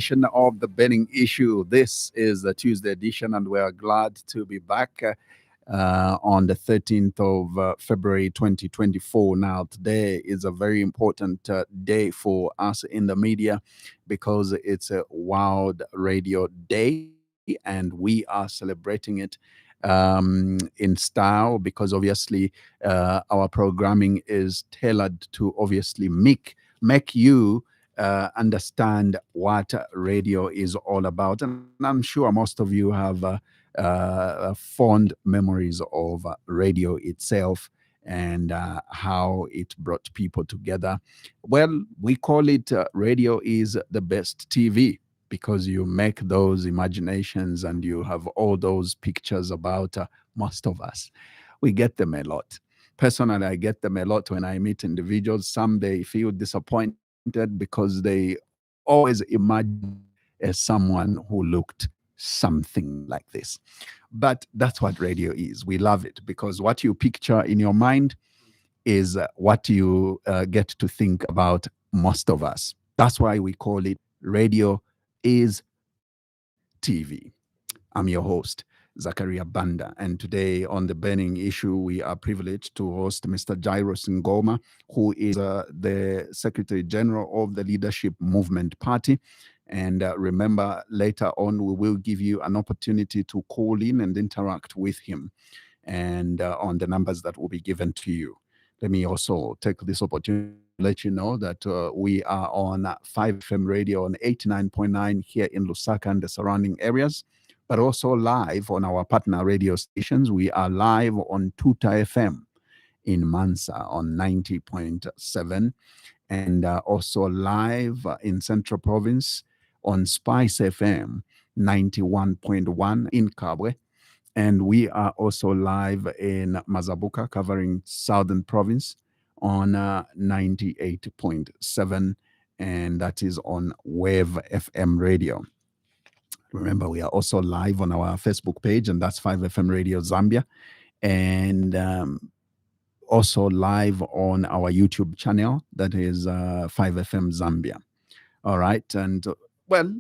edition of the Burning Issue. This is the Tuesday edition, and we are glad to be back on the 13th of February 2024. Now, today is a very important day for us in the media because it's a World Radio Day, and we are celebrating it in style because obviously our programming is tailored to obviously make you understand what radio is all about. And I'm sure most of you have fond memories of radio itself and how it brought people together. Well, we call it radio is the best TV because you make those imaginations and you have all those pictures about most of us. We get them a lot. Personally, I get them a lot when I meet individuals. Some they feel disappointed because they always imagine as someone who looked something like this. But that's what radio is. We love it because what you picture in your mind is what you get to think about most of us. That's why we call it radio is TV. I'm your host, Zachariah Banda, and today on the burning issue, we are privileged to host Mr. Jairos Ngoma, who is the Secretary General of the Leadership Movement Party. And remember, later on, we will give you an opportunity to call in and interact with him and on the numbers that will be given to you. Let me also take this opportunity to let you know that we are on 5FM radio on 89.9 here in Lusaka and the surrounding areas, but also live on our partner radio stations. We are live on Tuta FM in Mansa on 90.7 and also live in Central Province on Spice FM 91.1 in Kabwe. And we are also live in Mazabuka, covering Southern Province on 98.7, and that is on Wave FM radio. Remember, we are also live on our Facebook page, and that's 5FM Radio Zambia, and also live on our YouTube channel, that is 5FM Zambia. All right, and well,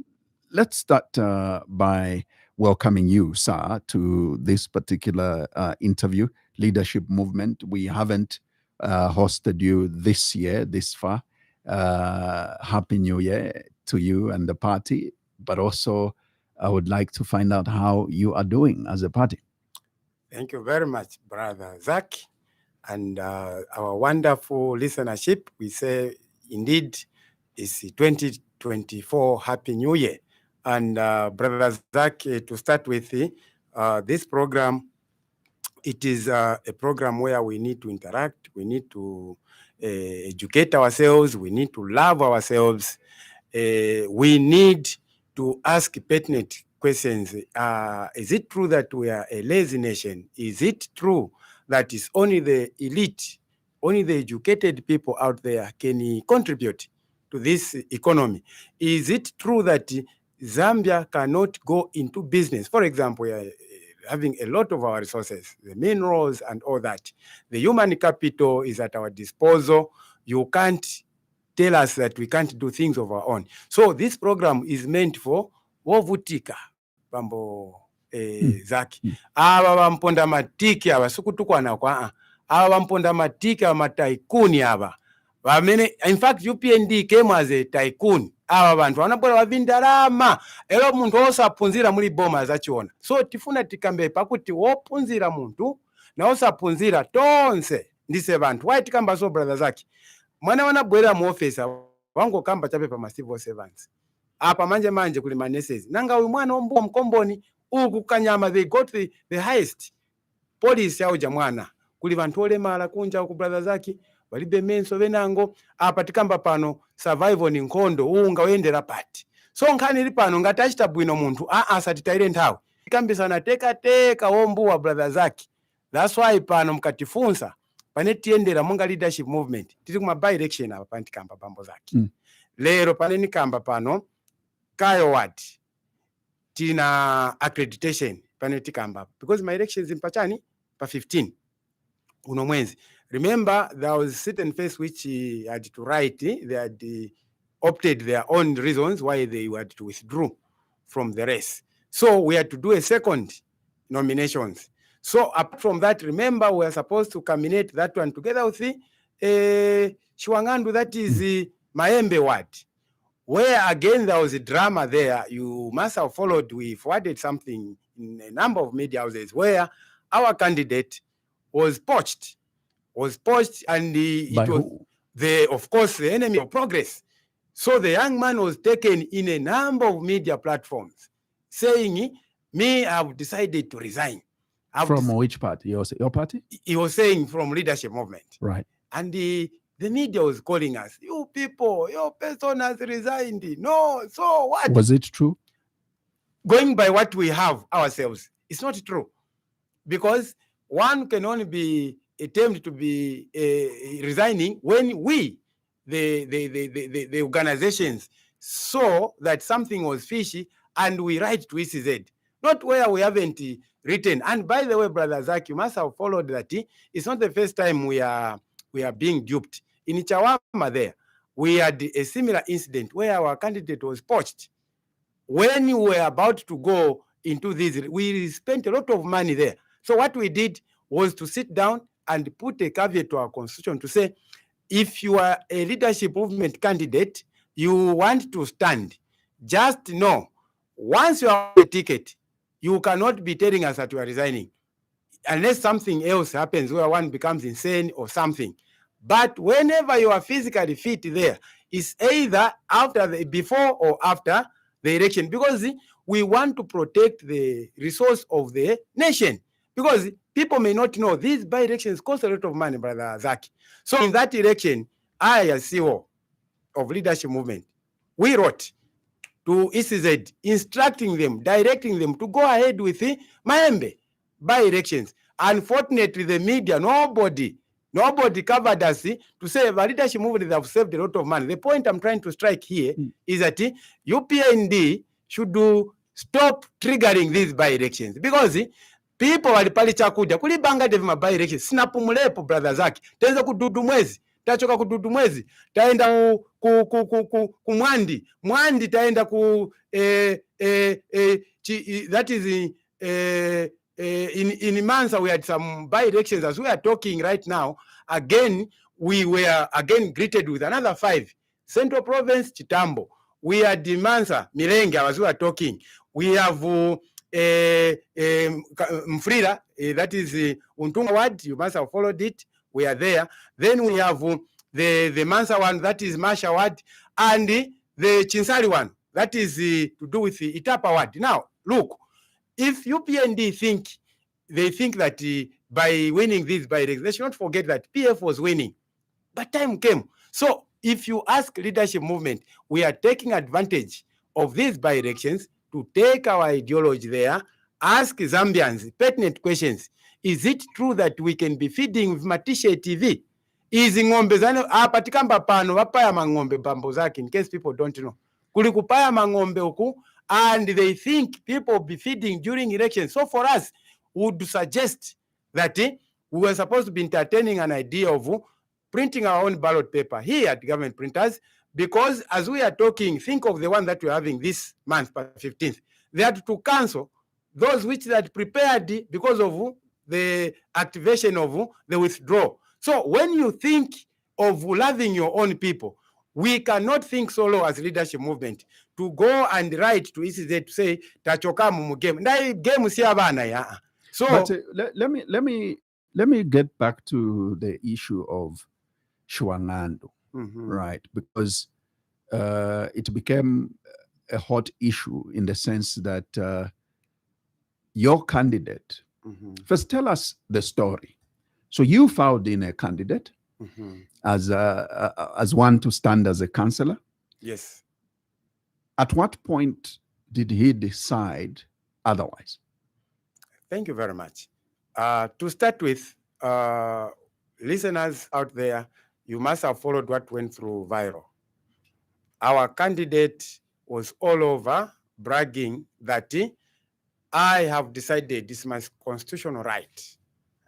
let's start by welcoming you, sir, to this particular interview, Leadership Movement. We haven't hosted you this year, this far. Happy New Year to you and the party, but also I would like to find out how you are doing as a party. Thank you very much, Brother Zach, and our wonderful listenership. We say, indeed, it's 2024 Happy New Year. And Brother Zach, to start with, this program, it is a program where we need to interact, we need to educate ourselves, we need to love ourselves, we need to ask pertinent questions. Is it true that we are a lazy nation? Is it true that it's only the elite, only the educated people out there can contribute to this economy? Is it true that Zambia cannot go into business? For example, we are having a lot of our resources, the minerals and all that. The human capital is at our disposal. You can't tell us that we can't do things of our own. So this program is meant for wovutika pambo Zaki. Aba bamponda matiki aba sukutukwana kwa aba bamponda matiki aba mataikuni aba. In fact, UPND came as a tycoon. Aba bantu wanapora wavindalama elo muntu osapunzira muri boma zachiona. So tifuna tikambe pakuti wopunzira muntu na osapunzira tonse ndise bantu. Why tikamba so, Brother Zaki? Mwana wanabwera mu office wango kamba chape pa civil servants. Apa manje kuli maneses. Nanga uyu mwana ombuwa mkomboni uku Kanyama, they got the highest police yao jamwana. Kuli vantu olemala kunja uku, Brother Zaki. Walibe menso venango apa tikamba pano survival ni nkondo unga wendera pati. So nkhani ili pano ngatachita bwino muntu asatitaire nthawi tikambisana teka ombuwa, Brother Zaki. That's why pano mkatifunsa pane tiendera munga leadership movement tiri kuma by election apa pantikamba pambo Zaki. Lero pane nikamba pano kayo ward tina accreditation pane tikamba because my elections impachani pa 15 uno mwezi. Remember, there was a certain face which he had to write. They had opted their own reasons why they were to withdraw from the race. So we had to do a second nominations. So apart from that, remember, we are supposed to culminate that one together with the Shiwangandu, that is the Maembe ward, where again there was a drama there. You must have followed. We forwarded something in a number of media houses where our candidate was poached, and it was who? of course, the enemy of progress. So the young man was taken in a number of media platforms saying, me, I've decided to resign. From which party? Your party? He was saying from leadership movement. Right. And the media was calling us, you people, your person has resigned. No, so what? Was it true? Going by what we have ourselves, it's not true. Because one can only be attempt to be resigning when we, the organizations, saw that something was fishy and we write to ECZ, not where we haven't written. And by the way, Brother Zach, you must have followed that. It's not the first time we are being duped. In Chawama there, we had a similar incident where our candidate was poached. When we were about to go into this, we spent a lot of money there. So what we did was to sit down and put a caveat to our constitution to say, if you are a leadership movement candidate, you want to stand, just know, once you have a ticket, you cannot be telling us that you are resigning, unless something else happens where one becomes insane or something. But whenever you are physically fit there, it's either before or after the election, because we want to protect the resource of the nation. Because people may not know, these by-elections cost a lot of money, Brother Zach. So in that election, I, as CEO of leadership movement, we wrote to ECZ, instructing them, directing them to go ahead with the Maembe by-elections. Unfortunately, the media, nobody covered us to say the leadership movement have saved a lot of money. The point I'm trying to strike here is that UPND should stop triggering these by-elections, because people walipali chakuja kulibanga devi by-elections sinapumulepo, Brother Zaki, tenza kududu mwezi, tachoka kududu mwezi, taenda ku mwandi taenda ku that is in Mansa. We had some by-elections. As we are talking right now, again, we were again greeted with another 5. Central Province, Chitambo. We had Mansa, Milenge, as we are talking. We have Mfrira, that is Untunga Ward. You must have followed it. We are there. Then we have the Mansa one, that is Masha Ward, and the Chinsari one, that is to do with the Itapa Ward. Now, look, if UPND think that by winning this by-election, they should not forget that PF was winning, but time came. So if you ask leadership movement, we are taking advantage of these by-elections to take our ideology there, ask Zambians pertinent questions. Is it true that we can be feeding with Matisha TV? Izi ng'ombe zane apatikamba pano vapaya mang'ombe bambo zake, in case people don't know. Kulikupaya mang'ombe huku, and they think people be feeding during elections. So for us, we would suggest that we were supposed to be entertaining an idea of printing our own ballot paper here at government printers, because as we are talking, think of the one that we're having this month, 15th. They had to cancel those which they had prepared because of the activation of the withdrawal. So when you think of loving your own people, we cannot think solo as leadership movement to go and write to ECZ to say tachoka mu game. Na game si abana ya. So but let me get back to the issue of Shiwangandu, right? Because it became a hot issue in the sense that your candidate. First, tell us the story. So you filed in a candidate as one to stand as a councillor. Yes. At what point did he decide otherwise? Thank you very much. To start with, listeners out there, you must have followed what went through viral. Our candidate was all over bragging that I have decided, this is my constitutional right,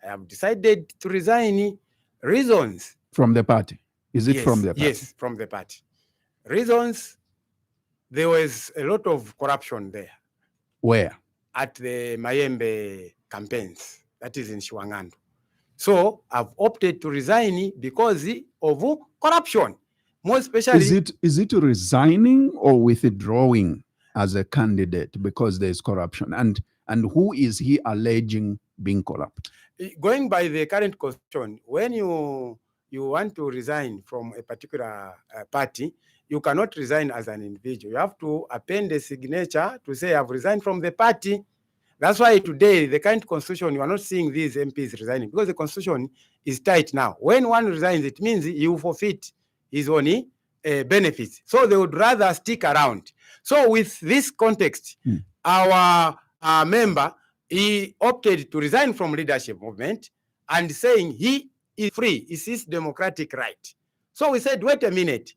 I have decided to resign. Reasons. From the party? Is it yes, from the party? Yes, from the party. Reasons, there was a lot of corruption there. Where? At the Mayembe campaigns, that is in Shiwangandu. So I've opted to resign because of corruption. More especially, is it resigning or withdrawing as a candidate because there's corruption? And who is he alleging being corrupt? Going by the current constitution, when you want to resign from a particular party, you cannot resign as an individual. You have to append a signature to say I've resigned from the party. That's why today, the current constitution, you are not seeing these MPs resigning because the constitution is tight now. When one resigns, it means you forfeit his own benefits. So they would rather stick around. So with this context, our member, he opted to resign from leadership movement and saying he is free. It's his democratic right. So we said, wait a minute.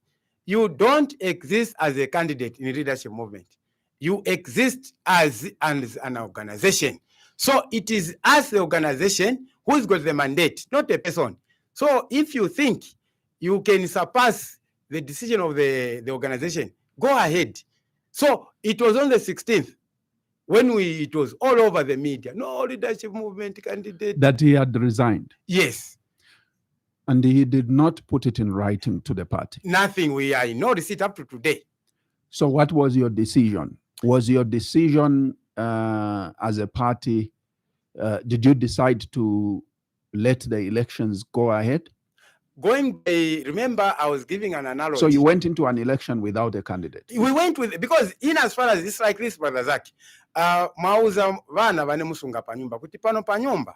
You don't exist as a candidate in leadership movement. You exist as an organization. So it is as the organization who's got the mandate, not a person. So if you think you can surpass the decision of the organization, go ahead. So it was on the 16th when it was all over the media. No leadership movement candidate. That he had resigned. Yes. And he did not put it in writing to the party. Nothing. We are in no receipt up to today. So what was your decision? Was your decision as a party, did you decide to let the elections go ahead? Remember, I was giving an analogy. So you went into an election without a candidate? We went with, because in as far as it's like this, Brother Zach, mauza vana vane musunga panyumba, kuti pano panyumba,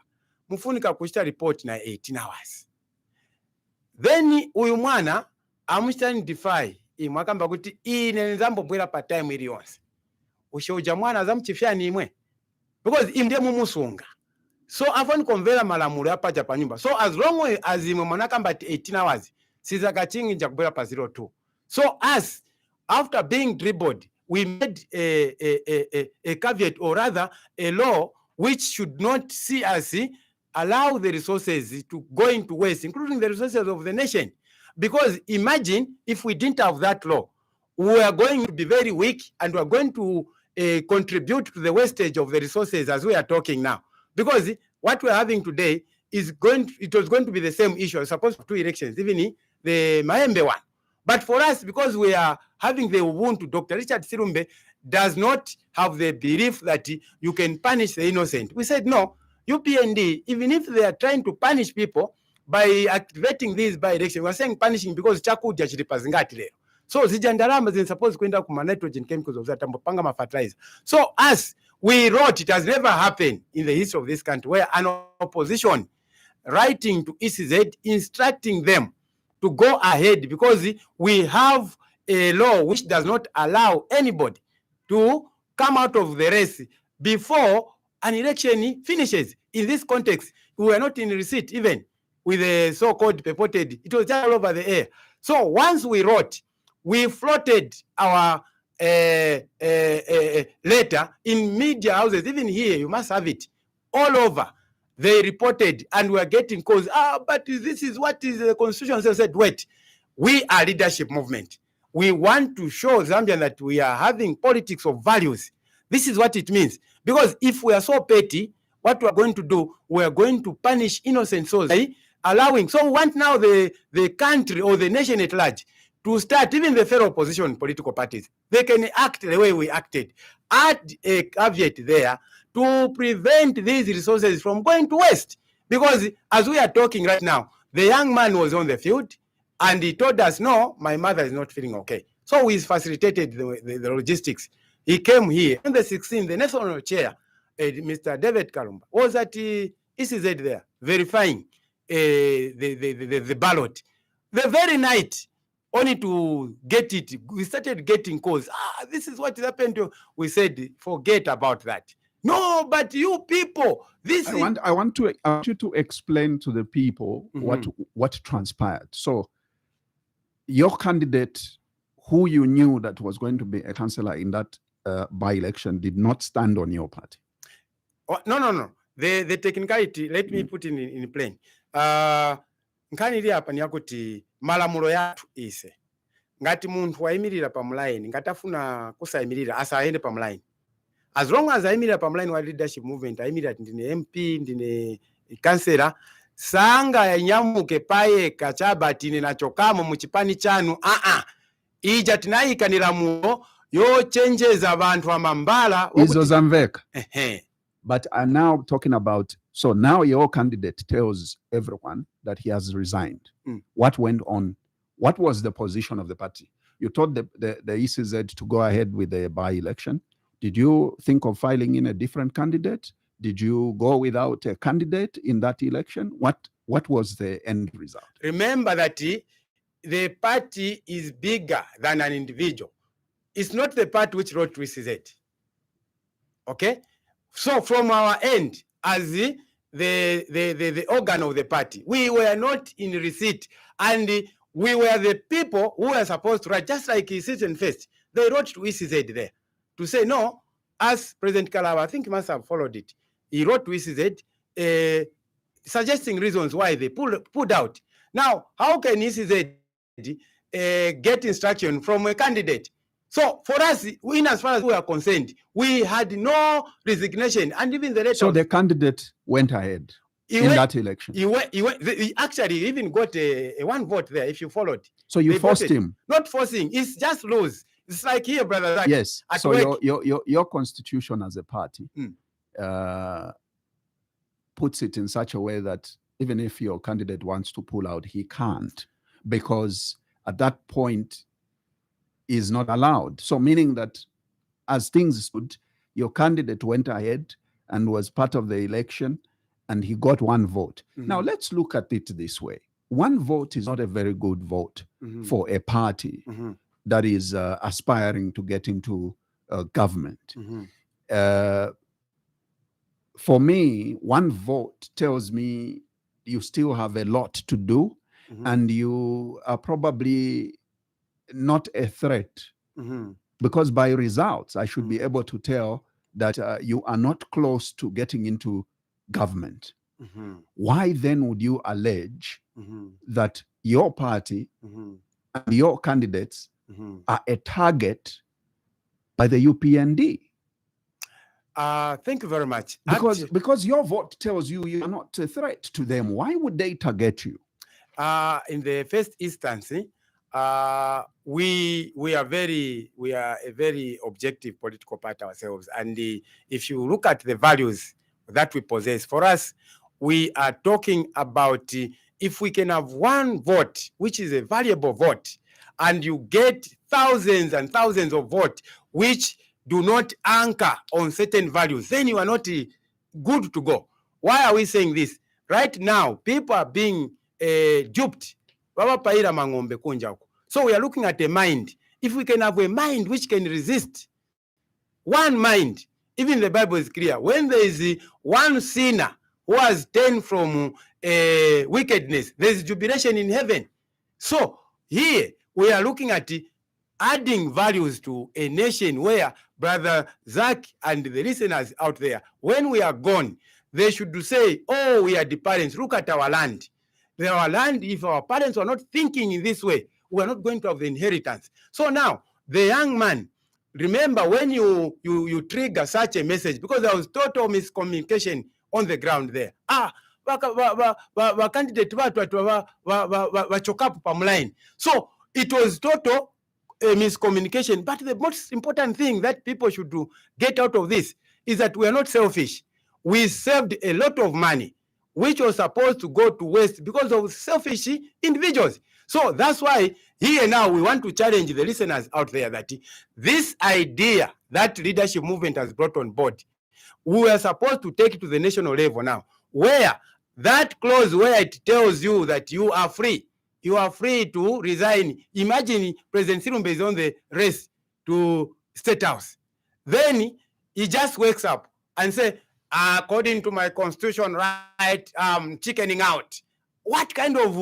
mufunika kushita report na 18 hours. Then uyu mwana, amushita defy, mwakamba kuti ine nzambo mbwela pa time ili yonse. Ushoja mwana zamchifia ni imwe. Because imde mumusunga. So afoni konvela malamulo hapa cha panyumba. So as long as imwe mwanakamba 18 hours, siza kachingi njakubwela pa 02. So as, after being dribbled, we made a caveat, or rather a law, which should not see us allow the resources to go into waste, including the resources of the nation. Because imagine if we didn't have that law, we are going to be very weak and we are going to contribute to the wastage of the resources as we are talking now. Because what we're having today is it was going to be the same issue, supposed to 2 elections, even the Mayembe one. But for us, because we are having the Ubuntu, Dr. Richard Sirumbe does not have the belief that you can punish the innocent. We said, no, UPND, even if they are trying to punish people by activating these by-elections, we're saying punishing because chakuja chilipazingati leo. So zijandaramba is supposed to kwenda kuma nitrogen chemicals of that panga ma fertilizer. So as we wrote, it has never happened in the history of this country where an opposition writing to ECZ instructing them to go ahead, because we have a law which does not allow anybody to come out of the race before an election finishes. In this context, we were not in receipt even with the so-called purported. It was just all over the air. So once we wrote, we floated our letter in media houses, even here, you must have it, all over. They reported and we are getting calls. But this is what is the constitution. So I said, wait, we are leadership movement. We want to show Zambian that we are having politics of values. This is what it means. Because if we are so petty, what we are going to do, we are going to punish innocent souls by allowing. So we want now the country or the nation at large to start, even the fellow opposition political parties, they can act the way we acted. Add a caveat there to prevent these resources from going to waste. Because as we are talking right now, the young man was on the field and he told us, no, my mother is not feeling okay. So we facilitated the logistics. He came here. On the 16th, the national chair, Mr. David Kalumba, was at ECZ there, verifying the ballot. The very night, only to get it, we started getting calls. This is what happened to. We said, forget about that. No, but you people, I want you to explain to the people what transpired. So, your candidate, who you knew that was going to be a councillor in that by-election, did not stand on your party. Oh, no. The technicality, let me put in plain. Nkanili hapa ni yakuti malamulo yatu ise. ngati munthu wayimirira pa mulaini, ngati afuna kusayimirira asayende pa mulaini. As long as ayimirira pa mulaini wa leadership movement, ayimirira ndine MP, ndine kansela, sanga yanyamuke payekha chabati ine nachokamo mu chipani chanu. Ija tinayikanira muno yochenjeza abantu amambala izo zamveka. But I'm now talking about, so now your candidate tells everyone that he has resigned. What went on? What was the position of the party? You told the ECZ to go ahead with the by-election. Did you think of filing in a different candidate? Did you go without a candidate in that election? What was the end result? Remember that the party is bigger than an individual. It's not the party which wrote to ECZ. Okay? So from our end, as the organ of the party, we were not in receipt, and we were the people who were supposed to write, just like Citizen First. They wrote to ECZ there to say, no, as President Kalaba, I think he must have followed it. He wrote to ECZ suggesting reasons why they pulled out. Now, how can ECZ get instruction from a candidate? So for us, as far as we are concerned, we had no resignation, and even the letter. So the candidate went ahead that election. He actually even got a one vote there. If you followed, so you forced him. Not forcing. It's just laws. It's like here, brother. Like yes. So your constitution as a party puts it in such a way that even if your candidate wants to pull out, he can't, because at that point is not allowed. So meaning that as things stood, your candidate went ahead and was part of the election, and he got one vote. Now let's look at it this way. One vote is not a very good vote for a party that is aspiring to get into government. For me, one vote tells me you still have a lot to do, and you are probably not a threat, because by results, I should be able to tell that you are not close to getting into government. Why then would you allege that your party and your candidates are a target by the UPND? Thank you very much. Because your vote tells you you are not a threat to them. Why would they target you? In the first instance, we are a very objective political party ourselves, and if you look at the values that we possess, for us, we are talking about if we can have one vote, which is a valuable vote, and you get thousands and thousands of votes which do not anchor on certain values, then you are not good to go. Why are we saying this? Right now, people are being duped. So we are looking at a mind. If we can have a mind which can resist, one mind, even the Bible is clear. When there is one sinner who has turned from wickedness, there is jubilation in heaven. So here we are looking at adding values to a nation where Brother Zach and the listeners out there, when we are gone, they should say, oh, we are the parents. Look at our land. Our land, if our parents were not thinking in this way, we are not going to have the inheritance. So now, the young man, remember when you trigger such a message, because there was total miscommunication on the ground there. Candidate so it was total miscommunication. But the most important thing that people should get out of this is that we are not selfish. We saved a lot of money, which was supposed to go to waste because of selfish individuals. So that's why here now we want to challenge the listeners out there that this idea that leadership movement has brought on board, we are supposed to take it to the national level now, where that clause where it tells you that you are free to resign. Imagine President Sirumbe is on the race to State House. Then he just wakes up and says, according to my constitution, right, chickening out. What kind of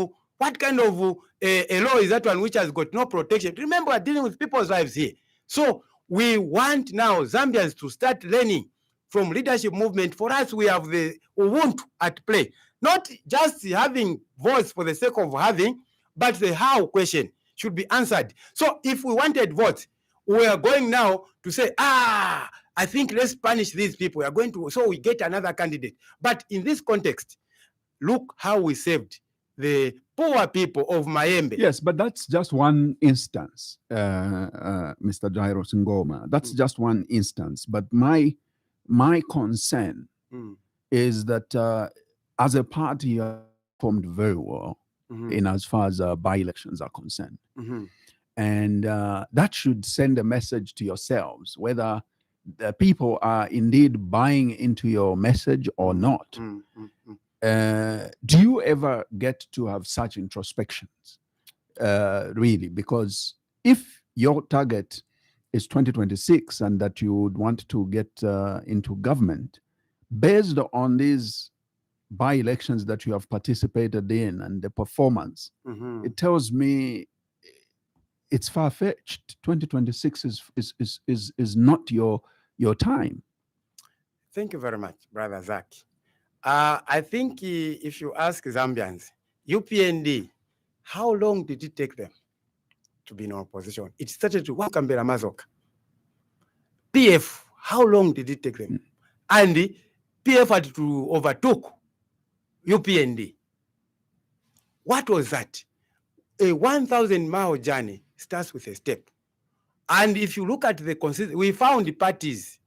a law is that one which has got no protection? Remember, we're dealing with people's lives here. So we want now Zambians to start learning from leadership movement. For us, we have the Ubuntu at play. Not just having voice for the sake of having, but the how question. should be answered. So if we wanted votes, we are going now to say, I think let's punish these people. We are going to, so we get another candidate. But in this context, look how we saved the poor people of Maembe. Yes, but that's just one instance, Mr. Jairos Ngoma. That's just one instance. But my concern is that as a party, you are formed very well in as far as by-elections are concerned. And that should send a message to yourselves, whether the people are indeed buying into your message or not. Do you ever get to have such introspections, really? Because if your target is 2026 and that you would want to get into government, based on these by-elections that you have participated in and the performance, it tells me it's far-fetched. 2026 is not your time. Thank you very much, Brother Zach. I think if you ask Zambians, UPND, how long did it take them to be in opposition? It started to Wakambera Mazoka. PF, how long did it take them? And PF had to overtook UPND. What was that? A 1,000-mile journey starts with a step. And if you look at the we found the parties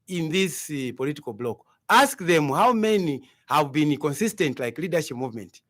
in this political bloc. Ask them how many have been consistent, like leadership movement,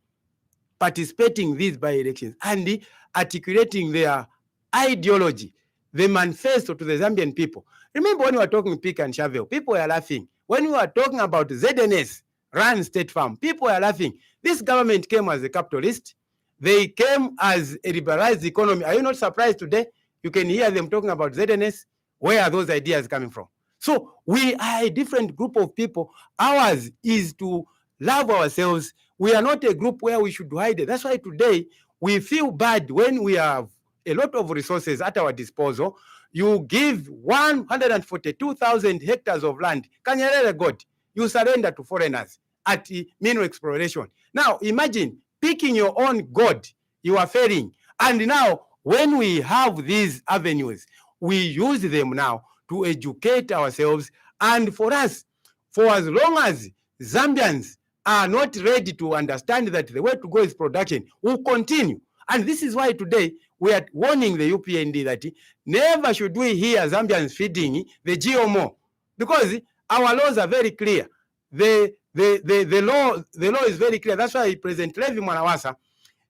participating in these by-elections and articulating their ideology, the manifesto to the Zambian people. Remember when we were talking pick and shovel, people were laughing. When we were talking about ZNS, run state farm, people were laughing. This government came as a capitalist. They came as a liberalized economy. Are you not surprised today? You can hear them talking about ZNS. Where are those ideas coming from? So we are a different group of people. Ours is to love ourselves. We are not a group where we should hide it. That's why today we feel bad when we have a lot of resources at our disposal. You give 142,000 hectares of land. Kanyerere God, you surrender to foreigners at mineral exploration. Now imagine picking your own God, you are failing. And now when we have these avenues, we use them now to educate ourselves. And for us, for as long as Zambians are not ready to understand that the way to go is production, we'll continue. And this is why today we are warning the UPND that never should we hear Zambians feeding the GMO, because our laws are very clear. The law is very clear. That's why President Levi Mwanawasa,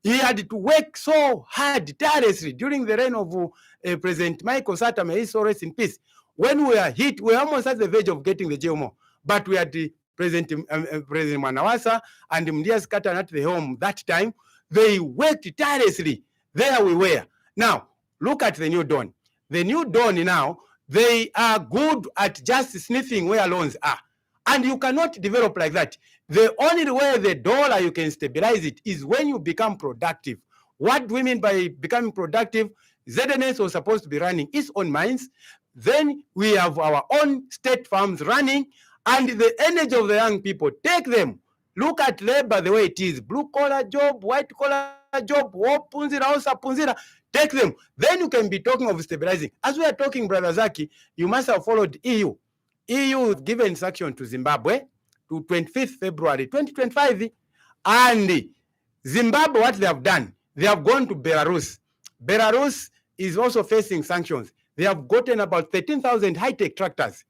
he had to work so hard, tirelessly, during the reign of President Michael Sata, may he so rest in peace. When we are hit, we are almost at the verge of getting the GMO. But we had President Mwanawasa and Mdias Katan at the helm that time. They worked tirelessly. There we were. Now, look at the New Dawn. The New Dawn now, they are good at just sniffing where loans are. And you cannot develop like that. The only way the dollar you can stabilize it is when you become productive. What do we mean by becoming productive? ZNS was supposed to be running its own mines. Then we have our own state farms running, and the energy of the young people, take them. Look at labor the way it is. Blue-collar job, white-collar job, punzira, take them. Then you can be talking of stabilizing. As we are talking, Brother Zaki, you must have followed EU. EU given instruction to Zimbabwe to 25th February 2025. And Zimbabwe, what they have done, they have gone to Belarus. Belarus is also facing sanctions. They have gotten about 13,000 high-tech tractors.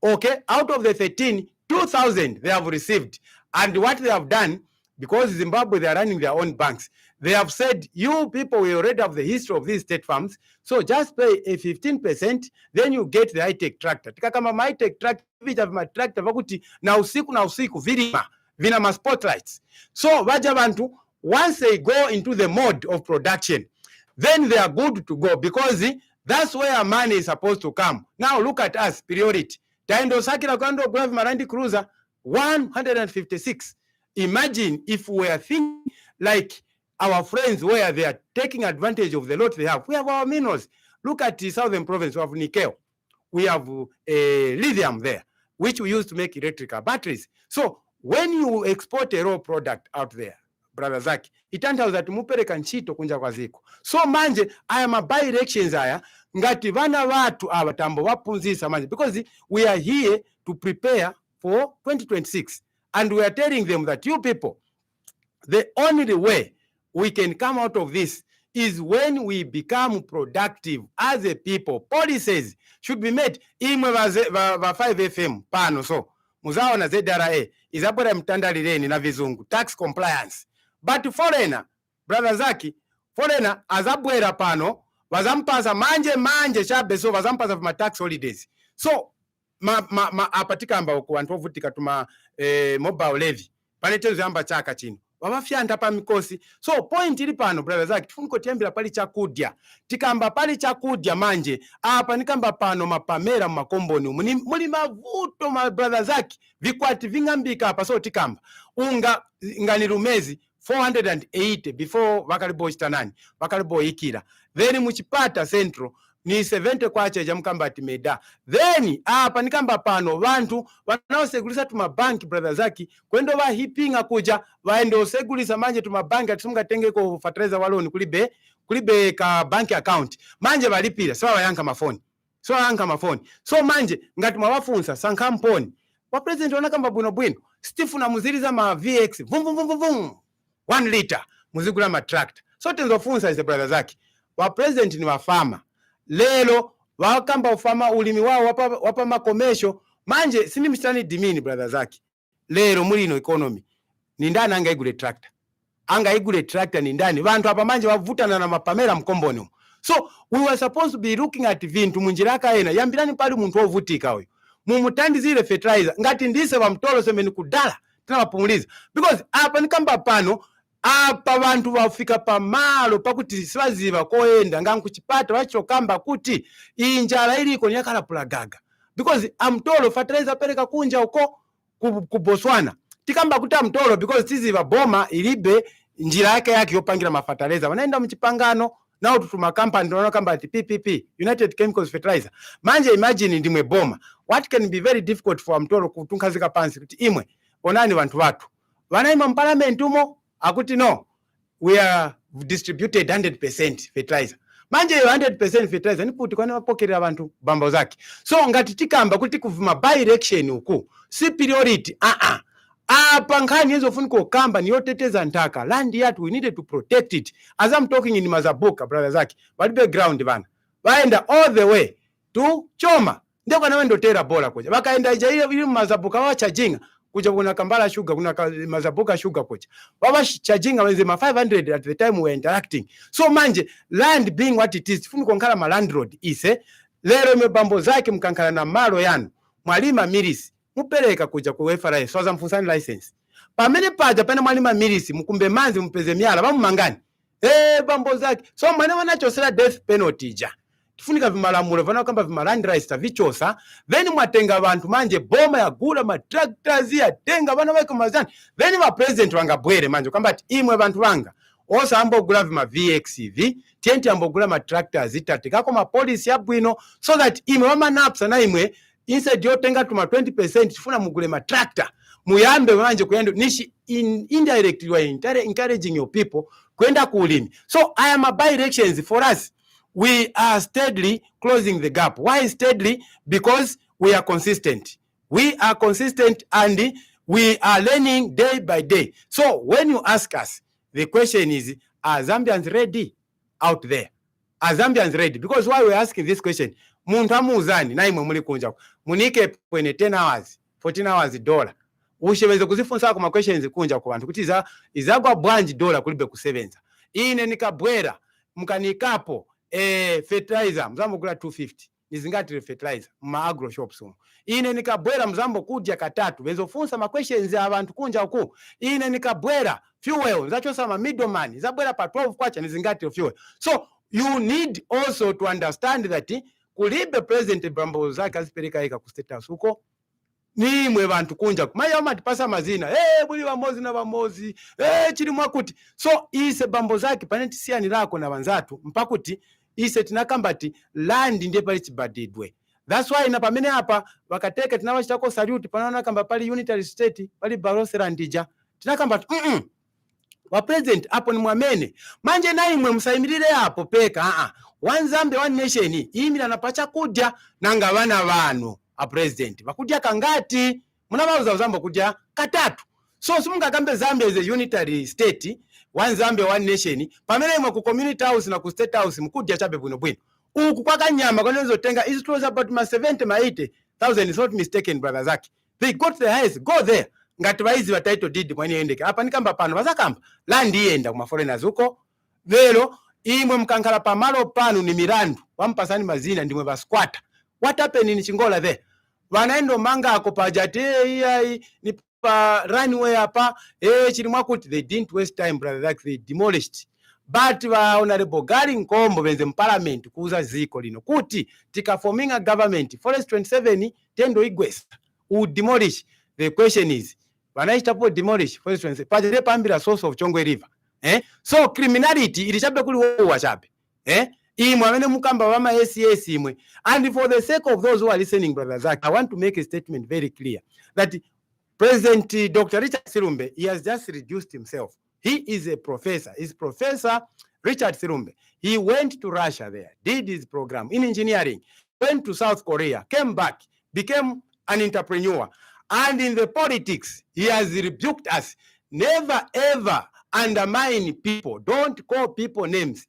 Okay, out of the 13, 2,000 they have received. And what they have done, because Zimbabwe, they are running their own banks, they have said, you people, we already have the history of these state farms, so just pay a 15%, then you get the high-tech tractor. Tikakama high-tech tractor, tractor vakuti na usiku vilima vina ma spotlights. So vajabantu, once they go into the mode of production, then they are good to go, because that's where money is supposed to come. Now look at us, priority. Taindo Sakira Kwando Brave Marandi Cruiser, 156. Imagine if we are thinking like our friends where they are taking advantage of the lot they have. We have our minerals. Look at the southern province. We have nickel. We have lithium there, which we use to make electrical batteries. So when you export a raw product out there, brother Zaki itanthauza kuti mupereka ntchito kunja kwa ziko. So manje aya ma by elections aya ngati vana vathu ava tambo vaphunzisa manje, because we are here to prepare for 2026 and we are telling them that you people, the only way we can come out of this is when we become productive as a people. Policies should be made. Imwe va 5FM pano so muzaona ZRA izabwera mtandalireni na vizungu tax compliance, but foreigner brother Zaki, foreigner azabwera pano vazampasa manje chabe, so vazampasa ma tax holidays. So apatikamba ku anthu ovutika tuma mobile levy panetezo yamba chaka chino vavafyanda pa mikosi. So point ili pano brother Zaki tifuniko tiyambira pali chakudya, tikamba pali chakudya manje apa nikamba pano mapamera makomboni muli mavuto ma brother Zaki vikwati vingambika apa. So tikamba unga ngani rumezi 480 before vakalibo chitanani vakalibo ikira, then muchipata central ni 70 kwache jamkambati meda, then apa nikamba pano vantu vanaosegulisa tumabanki brother Zaki kwendo vahipinga kuja vaende osegulisa manje tumabanki atisungatenge ko fertilizer waloni kulibe ka bank account manje valipira sawa wayanka mafoni. So manje ngati mwawafunsa sankamponi wa president wanakamba bwino Steve na muziriza ma VX vum 1 liter muzigula ma tractor. So tenzofunsa ise brother Zaki wa president ni wafama lelo wakamba ufama ulimi wao wapa makomesho manje sini mstani dimini brother Zaki lelo mulino economy ni ndani angaigule tractor ni ndani vantu hapa manje wavutana na mapamera mkomboni. So we were supposed to be looking at vintu munjiraka ena yambirani pali muntu ovutika uyu mumutandizire fertilizer ngati ndise vamtolo semeni kudala tena wapumuliza, because apa nikamba pano apa vantu vafika pamalo pakuti sivaziva koenda ngankuchipata vachokamba kuti injala iliko nyakala pulagaga, because amtolo fertilizer pereka kunja uko ku Botswana tikamba kuti amtolo because tiziva boma ilibe njira yake yopangira mafertilizer wanaenda mchipangano nao tutuma company tunaona kamba ati PPP United Chemicals Fertilizer. Manje imagine ndimwe boma, what can be very difficult for amtolo kutunkazika pansi kuti imwe onani vantu vatu vanaima mparliament umo akuti no we are distributed 100% fertilizer. Manje 100% fertilizer niputi kwani wapokerera vantu bambo zake. So ngati tikamba kuti kuvuma by election uku si priority apa nkhani yezofunika kamba niyoteteza ntaka land yatu, we needed to protect it. As I'm talking in Mazabuka brother Zaki wali background bana vaenda all the way to Choma ndiko kana wendo tera bola kuja vakaenda ile Mazabuka wachajinga kuja kuna Kambala sugar kuna Mazabuka sugar kuja baba charging wenze ma 500 at the time we were interacting. So manje land being what it is funika nkala ma landlord ise lero mebambo zake mkankala na malo yanu mwalima milisi mupereka kuja ku FRA swaza mfusani license pamene paja pana mwalima milisi mukumbe manzi mpeze myala vamumangani bambo zake. So mwana wanachosera death penalty ja tifunika vimalamulo vana kamba vimaland rights vichosa, then mwatenga vantu manje boma ya gula ma tractors ya tenga vana wake mazani, then ma president wangabwere manje kamba ati imwe vantu vanga osa ambogula vima VX hivi tienti ambogula ma tractors itatikako ma policy yabwino, so that imwe wama napsa na imwe instead yotenga tuma 20% tifuna mugule ma tractor muyambe manje kuyendo nishi indirectly we encouraging your people kwenda kuulimi. So I am a by elections for us. We are steadily closing the gap. Why steadily? Because we are consistent. We are consistent and we are learning day by day. So when you ask us, the question is, are Zambians ready out there? Are Zambians ready? Because why we're asking this question, muntu amuzani na imwe muli kunja munike kwenye 10 hours 14 hours dollar usheweze kuzifunsa kwa questions kunja kwa bantu kuti izagwa bwanji dollar kulibe kusevenza ine nikabwera mkanikapo fertilizer mzambo kula 250 nizingati fertilizer ma agro shops umo ine nikabwera mzambo kudya katatu bezofunsa ma questions abantu kunja uku ine nikabwera fuel nzachosa ma middleman zabwera pa 12 kwacha nizingati fuel. So you need also to understand that kulibe president bambo zake azipereka ika ku state house uko nimwe bantu kunja kumaya matipasa mazina buli bamozi na bamozi chili mwakuti. So ise bambo zake paneti siani lako na banzatu mpakuti ise tinakambati land ndiye pali chibadidwe. That's why na pamene hapa wakateka tinawachitako salute panaona kamba pali unitary state pali barose landija tinakambati wa president apo ni mwamene manje na imwe msaimirire apo peka one Zambia one nation imira na pacha kudya nanga vana vanu a president vakudya kangati munavauza Zambia kudya katatu. So simungakambe Zambia is a unitary state, one Zambia one nation pamene imwe ku community house na ku state house mkudya chabe bwino bwino uku kwa kanyama kwanzo tenga is close about ma 70 ma 80,000 is not mistaken brother Zaki. They got the highest, go there ngati vaizi va title deed mwani endeke apa nikamba pano vasakamba land ienda kuma foreigners uko vero imwe mkankhala pamalo panu ni mirandu wampasani mazina ndimwe vasquatter. What happened in Chingola there? Vanaendo manga ako pajati ni pa runway apa chilimwa kuti they didn't waste time brother like they demolished. But honorable Gary Nkombo benze parliament kuuza ziko lino kuti tika forming a government forest 27 tendo igwesa u demolish. The question is vanaitapo demolish forest 27 pajere pambira source of Chongwe River. So criminality ilichabe kuli wa chabe imwe amene mukamba wama SES imwe. And for the sake of those who are listening brother Zach, I want to make a statement very clear that President Dr. Richard Sirumbe, he has just reduced himself. He is a professor. He's Professor Richard Sirumbe. He went to Russia there, did his program in engineering, went to South Korea, came back, became an entrepreneur. And in the politics, he has rebuked us. Never ever undermine people. Don't call people names.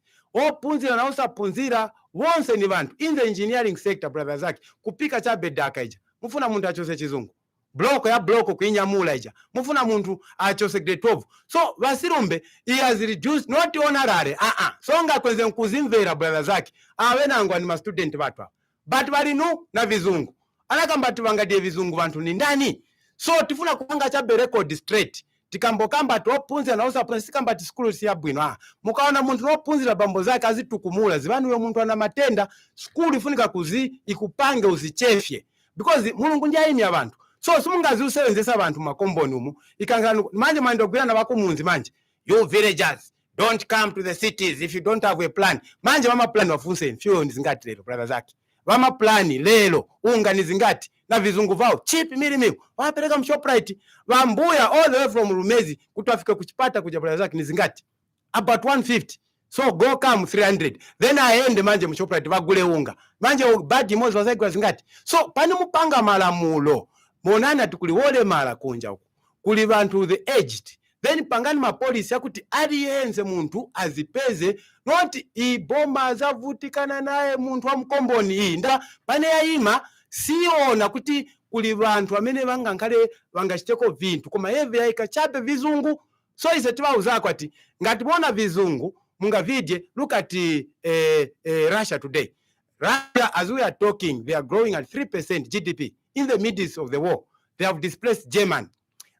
Punzira na usa punzira wonse ni vantu. In the engineering sector, brother Zaki, kupika chabe daka ija. Mufuna muntu achose chizungu. Bloko ya bloko kuinyamula ija. Mufuna muntu achose grade 12. So, Vasirumbe, he has reduced, not honorary. Songa kwenze mkuzimvera, brother Zaki. Wenangwa ni ma student watu. But walinu na vizungu. Anakamba tuwangadie vizungu vantu ni ndani. So, tifuna kuanga chabe record straight. Tikambokamba tuopunzi na usa punzi sikamba tiskulu siya bwino. Mukaona muntu nopunzi la bambo zake azitukumula. Zivanu uyo muntu wana matenda, skulu ifunika kuzi, ikupange uzichefye. Because mulungu nja imi ya vantu. So simungazi usebenzesa abantu makomboni umu ikangana manje mandogwira na bako munzi manje you villagers don't come to the cities if you don't have a plan. Manje mama plan wafunse mfyo nizingati lelo brother Zaki mama plan lelo unga nizingati na vizungu vao cheap milimiu wapeleka mshoprite wambuya all the way from Rumezi kutafika kuchipata kuja brother Zaki nizingati about 150. So go come 300. Then I end manje mshoprite bagule unga manje badi mozi wazaki wazingati. So pani mupanga malamulo monana tukuliwole mala kunja huko kuli vantu the aged then pangani mapolisi yakuti aliyenze muntu azipeze not iboma zavutikana naye muntu wa mkomboni hii nda pane yaima siona kuti kuli vantu amene vangankale vangachiteko vintu koma yeve yaika chape vizungu. So isetiwa uzako ati ngati bona vizungu munga vidye look at Russia today. Russia, as we are talking, they are growing at 3% GDP. In the midst of the war, they have displaced Germany.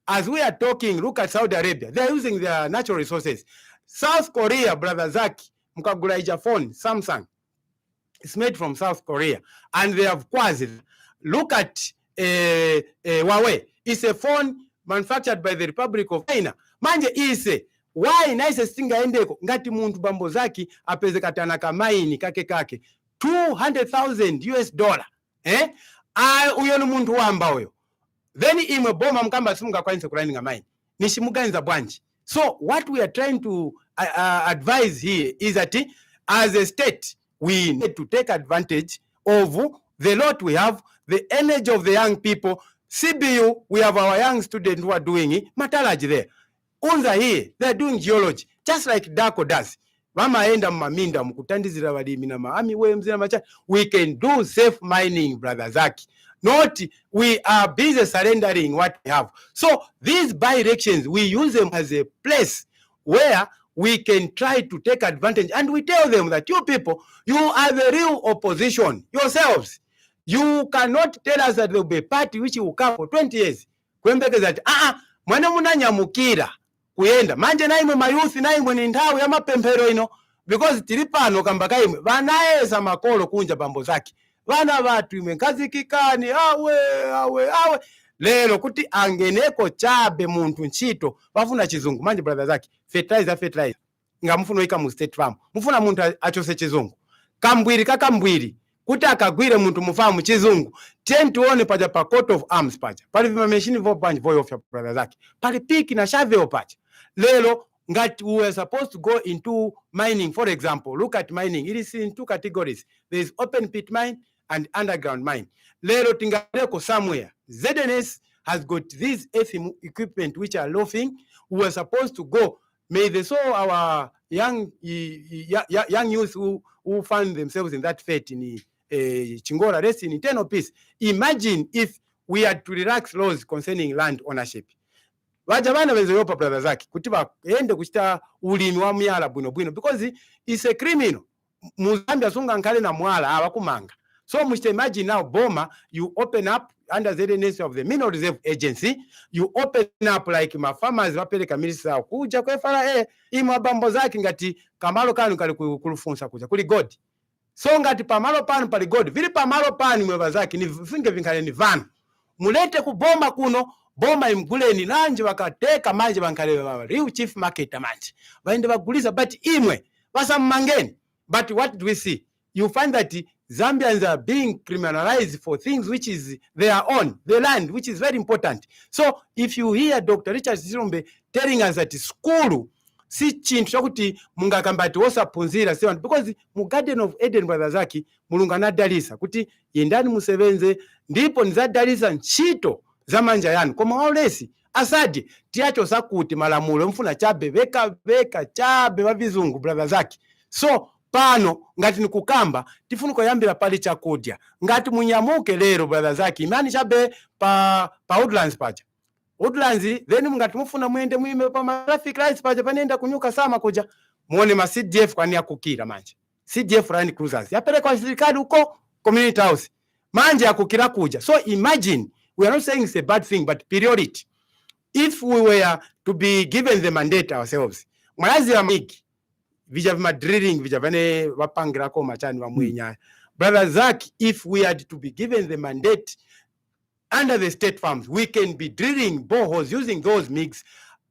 As we are talking, look at Saudi Arabia. They are using their natural resources. South Korea, brother Zaki, mukagula ija phone, Samsung. It's made from South Korea. And they have Quasi. Look at Huawei. It's a phone manufactured by the Republic of China. Manje ise. Why nice singa endeko? Ngati muntu bambo Zaki apeze katana kamaini kake. $200,000 uyo ni muntu wamba uyo then imwe boma mkamba simunga kwanise kulani ngamaini nishimuganiza bwanji. So what we are trying to advise here is that as a state we need to take advantage of the lot we have, the energy of the young people. CBU, we have our young students who are doing it. Matalaji there unza here they are doing geology just like Dako does. Mama enda maminda mkutandizira walimi na maami we mzina macha. We can do safe mining, brother Zaki. Not we are busy surrendering what we have. So these by-elections, we use them as a place where we can try to take advantage. And we tell them that you people, you are the real opposition yourselves. You cannot tell us that there will be a party which will come for 20 years. Kwembeke that, mwana muna nyamukira. Kuenda manje na imwe mayuthi na imwe ni ndawe ya mapempero ino because tilipano kambaka imwe vanaeza makolo kunja bambo Zaki vana vatu imwe kazi kikani awe lelo kuti angeneko chabe muntu nchito wafuna chizungu manje brother Zaki fertilizer nga mfuno ika mu state farm mufuna muntu achose chizungu kambwiri kuti akagwire muntu mufamu chizungu tuone paja pa coat of arms paja pali vima machine vo panji voyo of brother Zaki pali piki na shaveo paja lelo That we were supposed to go into mining, for example. Look at mining. It is in two categories. There is open pit mine and underground mine. Lero tingaleko somewhere. ZNS has got these equipment which are loafing. We were supposed to go. May they saw our young youth who find themselves in that fate in Chingora, rest in eternal peace. Imagine if we had to relax laws concerning land ownership. Vaja vana vezoyopa brother zake kuti vaende kuchita ulimi wa myala bwino bwino because it's a criminal. Muzambia sunga nkale na mwala awakumanga. So must imagine now Boma, you open up under the NS of the Mineral Reserve Agency, you open up like my farmers wapeleka milisa kuja kwefala imabambo zake ngati kamalo kanu kali kulufunsa kuja kuli God. So ngati pamalo panu pali God, vili pamalo panu mweba zake ni vinge vinkale ni vanu. Mulete kuboma kuno, Boma imguleni lanje wakateka manje bankale real chief market manje. Vaende baguliza but imwe basa mmangeni. But what do we see? You find that Zambians are being criminalized for things which is their own, the land, which is very important. So if you hear Dr. Richard Zirumbe telling us that school si chintu chakuti mungakambati wosaphunzira sewa because mu Garden of Eden brother zaki mulungu anadalisa kuti yendani musevenze ndipo nizadalisa ntchito za manja yanu koma olesi asadi tiacho sakuti malamulo mfuna chabe veka chabe vavizungu brother zaki. So pano ngati nikukamba tifunika yambira pali chakudya ngati munyamuke lero brother zaki imani chabe pa woodlands paja woodlands then ngati mufuna muende muime pa traffic lights paja panenda kunyuka sama kuja muone ma CDF kwani yakukira manje CDF Land Cruisers yapeleka serikali huko community house manje yakukira kuja. So imagine, we are not saying it's a bad thing but priority. If we were to be given the mandate ourselves mwazi ya miki vija vima drilling vija vane wapangira ko machani wa mwenya brother Zach, if we had to be given the mandate under the state farms, we can be drilling boreholes using those MIGs.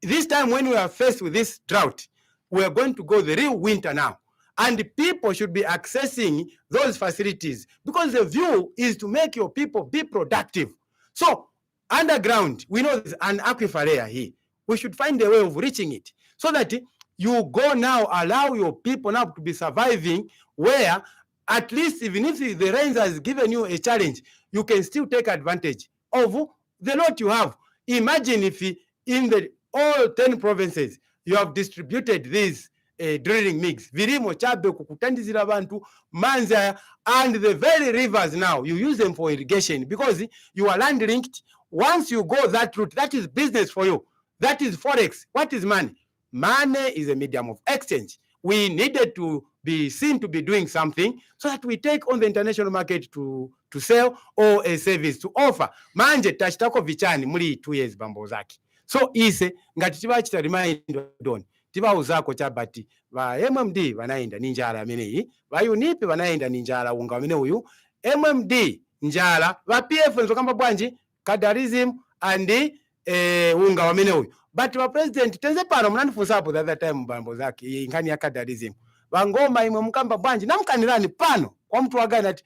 This time when we are faced with this drought, we are going to go the real winter now. And people should be accessing those facilities because the view is to make your people be productive. So underground, we know there's an aquifer layer here. We should find a way of reaching it so that you go now, allow your people now to be surviving where at least even if the rains has given you a challenge, you can still take advantage of the lot you have. Imagine if in the all 10 provinces, you have distributed these drilling MIGs. Virimo, Chabe, Kukutandizira Bantu, Manzaya, and the very rivers now, you use them for irrigation because you are land linked. Once you go that route, that is business for you. That is Forex. What is money? Money is a medium of exchange. We needed to be seen to be doing something so that we take on the international market to sell or a service to offer. Manje tachitako vichani muli 2 years bambo zaki. So ise ngati chiba chita remind don. Tiba uzako chabati va MMD vanaenda ninjala ameneyi, va UNIP vanaenda ninjala unga amene uyu, MMD njala, va PF nzokamba bwanji cadarism and unga amene uyu. But va president tenze pano munanifunsapo the other time bambo zaki ngani ya cadarism. Va Ngoma imwe mukamba bwanji namkanirani pano kwa mtu wagani ati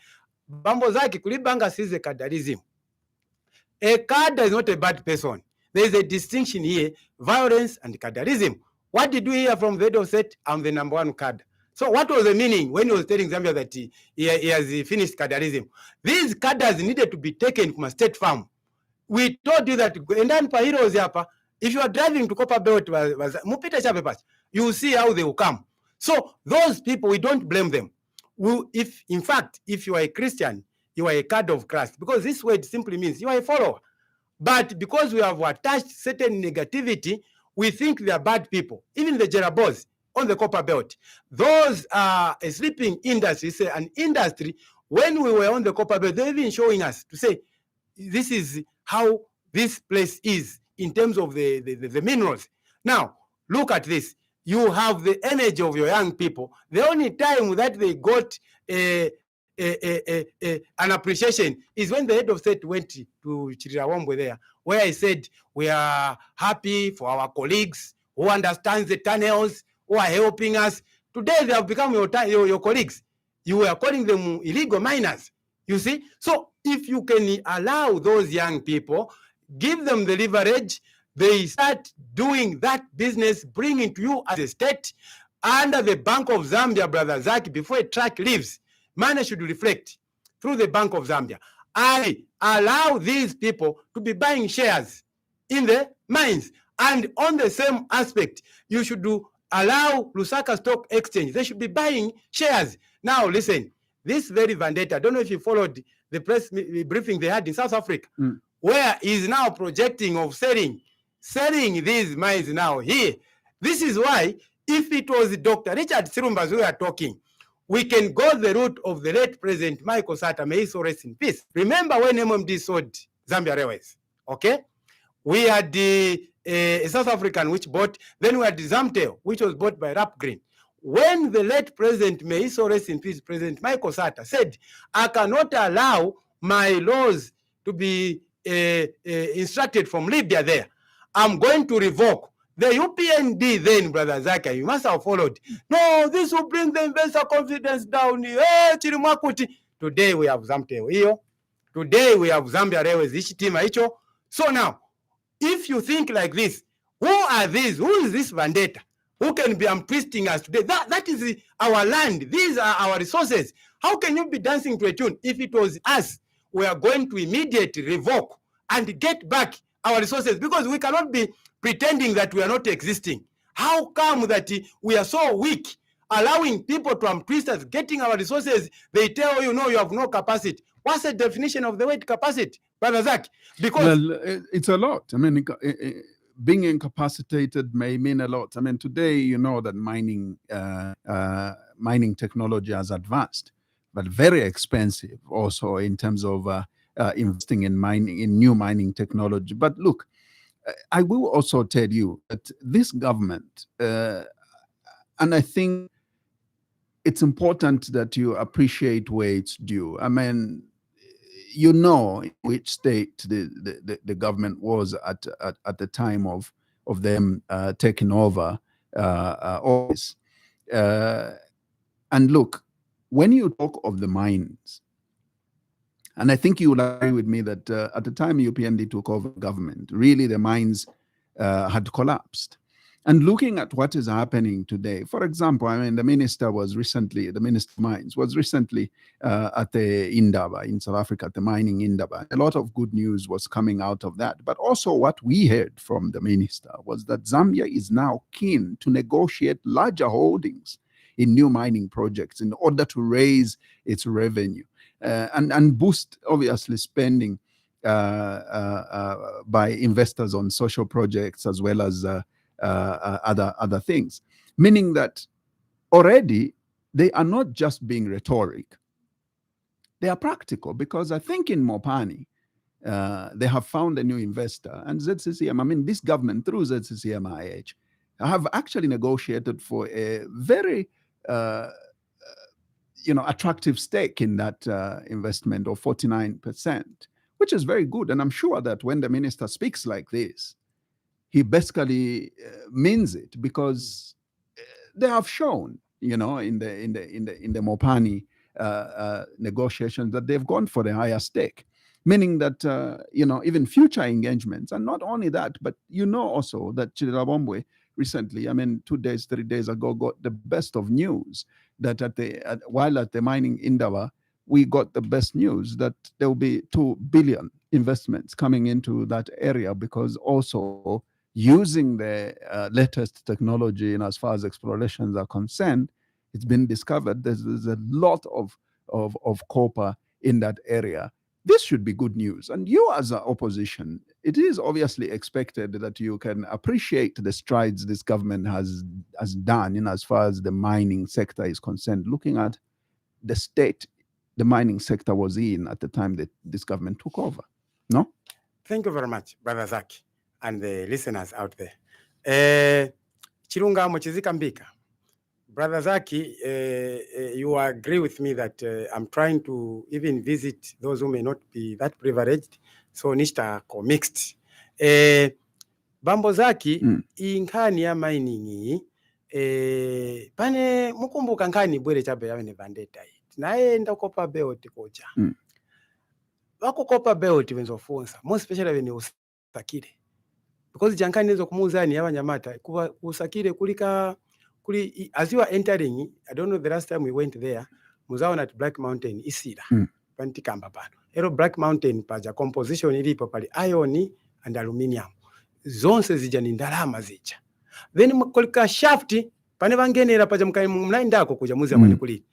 bambo zaki kulibanga size cadarism. A cadre is not a bad person. There is a distinction here, violence and cadarism. What did we hear from the head of state? I'm the number one cadre. So what was the meaning when he was telling Zambia that he has finished cadarism? These cadres needed to be taken from a state farm. We told you that endani pa heroes hapa, if you are driving to Copper Belt, mupite chape pacha, you will see how they will come. So those people, we don't blame them. If in fact, if you are a Christian, you are a cadre of Christ, because this word simply means you are a follower. But because we have attached certain negativity, we think they are bad people. Even the Jairos on the Copper Belt, those are a sleeping industry. Say an industry. When we were on the Copper Belt, they're even showing us to say this is how this place is in terms of the minerals. Now look at this. You have the energy of your young people. The only time that they got an appreciation is when the head of state went to Chirirawambwe there, where he said, we are happy for our colleagues who understand the tunnels, who are helping us. Today they have become your colleagues. You are calling them illegal miners, you see? So if you can allow those young people, give them the leverage, they start doing that business, bringing to you as a state under the Bank of Zambia, Brother Zaki, before a truck leaves, money should reflect through the Bank of Zambia. I allow these people to be buying shares in the mines. And on the same aspect, you should allow Lusaka Stock Exchange. They should be buying shares. Now, listen, this very vendetta, I don't know if you followed the press briefing they had in South Africa, where he's now projecting of selling these mines now here. This is why, if it was Dr. Richard Sirumbas we are talking, we can go the route of the late President Michael Sata, may he so rest in peace. Remember when MMD sold Zambia Railways, okay? We had the South African which bought, then we had the Zamtel, which was bought by Rap Green. When the late President, may he so rest in peace, President Michael Sata said, I cannot allow my laws to be instructed from Libya there. I'm going to revoke. The UPND then, Brother Zaka, you must have followed. No, this will bring the investor confidence down. Hey, today we have Zamtel. Today we have Zambia Railways. So now, if you think like this, who are these? Who is this vendetta? Who can be twisting us today? That is our land. These are our resources. How can you be dancing to a tune? If it was us, we are going to immediately revoke and get back our resources, because we cannot be pretending that we are not existing. How come that we are so weak, allowing people to twist us, getting our resources? They tell you, no, you have no capacity. What's the definition of the word capacity, Brother Zach? Because it's a lot. I mean, being incapacitated may mean a lot. I mean, today, you know that mining technology has advanced, but very expensive also in terms of investing in new mining technology. But look, I will also tell you that this government, and I think it's important that you appreciate where it's due. I mean, you know in which state the government was at the time of them taking over office. And look, when you talk of the mines, and I think you will agree with me that at the time UPND took over government, really the mines had collapsed. And looking at what is happening today, for example, I mean, the Minister of Mines was recently at the Indaba in South Africa, at the mining Indaba. A lot of good news was coming out of that. But also what we heard from the Minister was that Zambia is now keen to negotiate larger holdings in new mining projects in order to raise its revenue and boost, obviously, spending by investors on social projects as well as other things, meaning that already they are not just being rhetoric, they are practical, because I think in Mopani, they have found a new investor, and ZCCM, I mean, this government through ZCCM-IH have actually negotiated for a very attractive stake in that investment of 49%, which is very good. And I'm sure that when the minister speaks like this, he basically means it, because they have shown, in the Mopani negotiations that they've gone for the higher stake, meaning that even future engagements, and not only that, but also that Chirabombwe recently, I mean 3 days ago, got the best of news that while at the mining Indaba, we got the best news that there will be 2 billion investments coming into that area, because also using the latest technology, and as far as explorations are concerned, it's been discovered there's a lot of copper in that area. This should be good news. And you as an opposition, it is obviously expected that you can appreciate the strides this government has done in as far as the mining sector is concerned, looking at the state the mining sector was in at the time that this government took over. No? Thank you very much, Brother Zaki, and the listeners out there. Chirunga Mochizika Mbika. Brother Zaki, you agree with me that I'm trying to even visit those who may not be that privileged, so nishta ko mixed. Bambo Zaki, inkhani ya mining, pane mukumbuka nkhani bwere chabe yavene bandeta hii. Naenda kopa beoti koja. Wako kopa beoti wenzofunza, more especially when you usakire. because jankani nezo kumuzani y'abanyamata kusakire kuli as you are entering, I don't know the last time we went there, muzaona at Black Mountain isira pantikamba pano ero Black Mountain paja composition ilipo pali iron and aluminium zonse zija ni ndalama zija, then mukolika shaft pane vangenera paja mnaendako kuja muzi amene kulini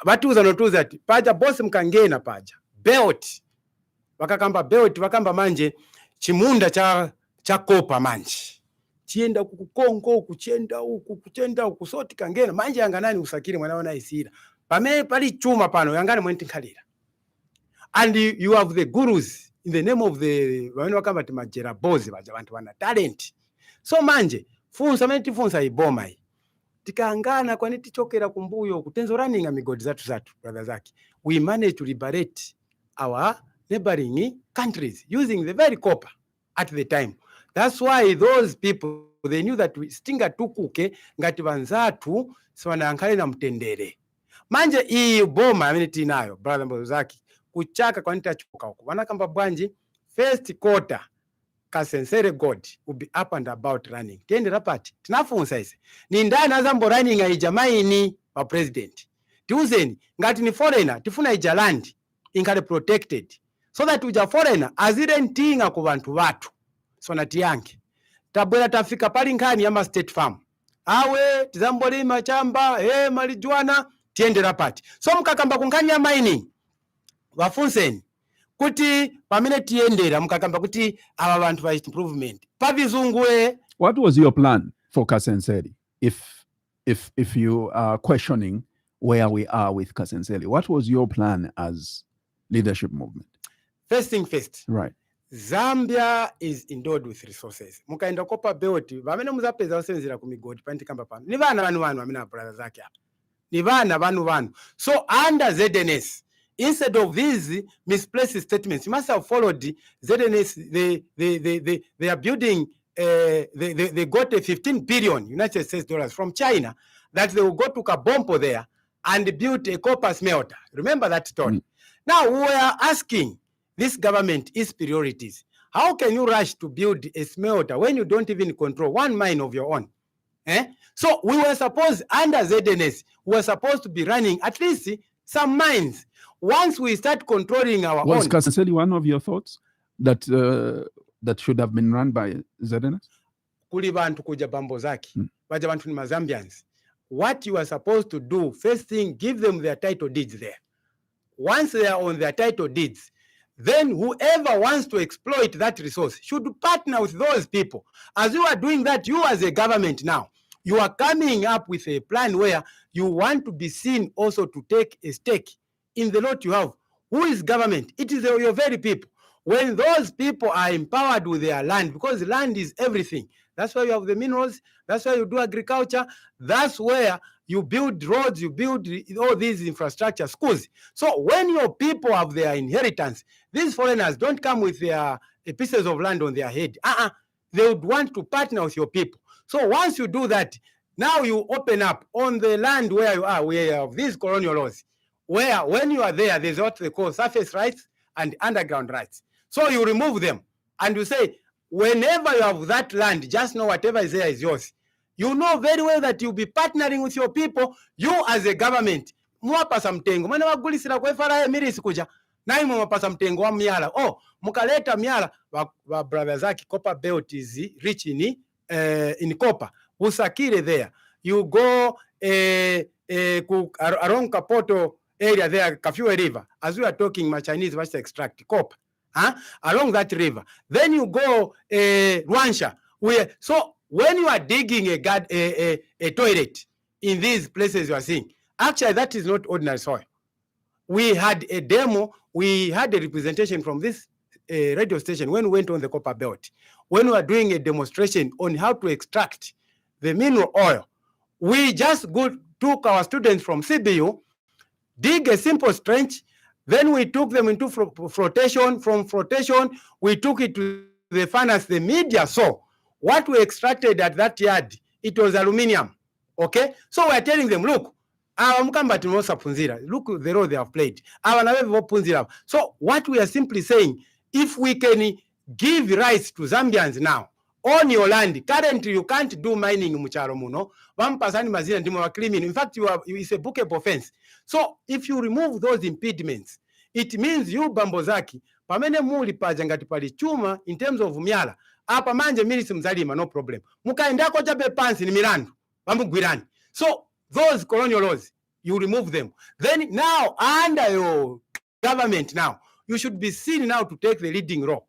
batuza notuza ati paja boss mkangena paja belt vakakamba belt vakamba manje chimunda cha kopa manje chienda kukongo kuchenda uku soti kangena manje yanganani usakire mwana wana isira pamene pali chuma pano yangani mwenti nkhalira, and you have the gurus in the name of the wamene wakamba ti majera bozi baja bantu wana talent. So manje funsa mene tifunsa iboma hii tikangana kwani tichokera kumbuyo kutenzo running amigodi zatu brother Zaki, we manage to liberate our neighboring countries using the very copper at the time. That's why those people, they knew that stinga tukuke ngati vanzatu siwanayankale na mtendere. Manje hii boma amene tinayo brother Zaki kuchaka kwani tachoka huko wanakamba bwanji first quarter Kasensere God will be up and about running. Tiende rapati tinafunsa ise ni ndani azambo running aijamaini wa president tiuzeni ngati ni foreigner tifuna ijalandi inkale protected so that uja foreigner azire ntinga ku bantu batu so natiyanke tabwera tafika pali nkhani ya state farm awe tizambolima chamba malijuana tiende rapati. So mkakamba kunkhani ya mining wafunseni kuti pamene tiendera mukakamba kuti aba bantu ba improvement pavizungu. What was your plan for Kasenseri if you are questioning where we are with Kasenseri? What was your plan as leadership movement? First thing first, right, Zambia is endowed with resources. Mukaenda kopa belt bamene muzapeza osenzera ku migodi pantikamba pano ni bana vanu amene brother Zaki ni bana vanu. So under ZNS, instead of these misplaced statements, you must have followed ZNS. They are building. They got a 15 billion United States dollars from China that they will go to Kabompo there and build a copper smelter. Remember that story. Now we are asking this government its priorities. How can you rush to build a smelter when you don't even control one mine of your own? So we were supposed under ZNS, we were supposed to be running at least some mines. Once we start controlling our was own. Was Kasenseri one of your thoughts that that should have been run by ZNS? Kuli bantu kuja bambo Zaki, baja bantu ni Mazambians. What you are supposed to do, first thing, give them their title deeds there. Once they are on their title deeds, then whoever wants to exploit that resource should partner with those people. As you are doing that, you as a government now, you are coming up with a plan where you want to be seen also to take a stake in the lot you have. Who is government? It is your very people. When those people are empowered with their land, because land is everything. That's why you have the minerals. That's why you do agriculture. That's where you build roads, you build all these infrastructure, schools. So when your people have their inheritance, these foreigners don't come with their pieces of land on their head. They would want to partner with your people. So once you do that, now you open up on the land where you are, where you have these colonial laws, where when you are there, there's what they call surface rights and underground rights. So you remove them and you say, whenever you have that land, just know whatever is there is yours. You know very well that you'll be partnering with your people. You as a government, muwapasa mtengo. Mwana wagulisira kwa FRA mirisi kuja. Na imo mwapasa mtengo wa miala. Mukaleta miala. Wa brother Zaki, copper belt is rich in copper. Usakire there. You go around Kapoto area there, Kafue River. As we are talking, my Chinese must extract copper. Along that river. Then you go Rwansha. So when you are digging a toilet in these places you are seeing, actually that is not ordinary soil. We had a demo, we had a representation from this radio station when we went on the copper belt. When we were doing a demonstration on how to extract the mineral oil, we just took our students from CBU, dig a simple trench, then we took them into flotation. From flotation, we took it to the furnace, the media saw. What we extracted at that yard, it was aluminium. Okay? So we're telling them, look, look the role they have played. So what we are simply saying, if we can give rights to Zambians now, on your land. Currently, you can't do mining mucharo muno. Vampasani mazina ndimo wa criminal. In fact, it's a bookable offense. So if you remove those impediments, it means you Bambozaki, pamene muli pajangati pali chuma in terms of myala. Apa manje milisi mzalima, no problem. Mukaendako chabe pansi ni milandu. Vambugwirani. So those colonial laws, you remove them. Then now, under your government now, you should be seen now to take the leading role.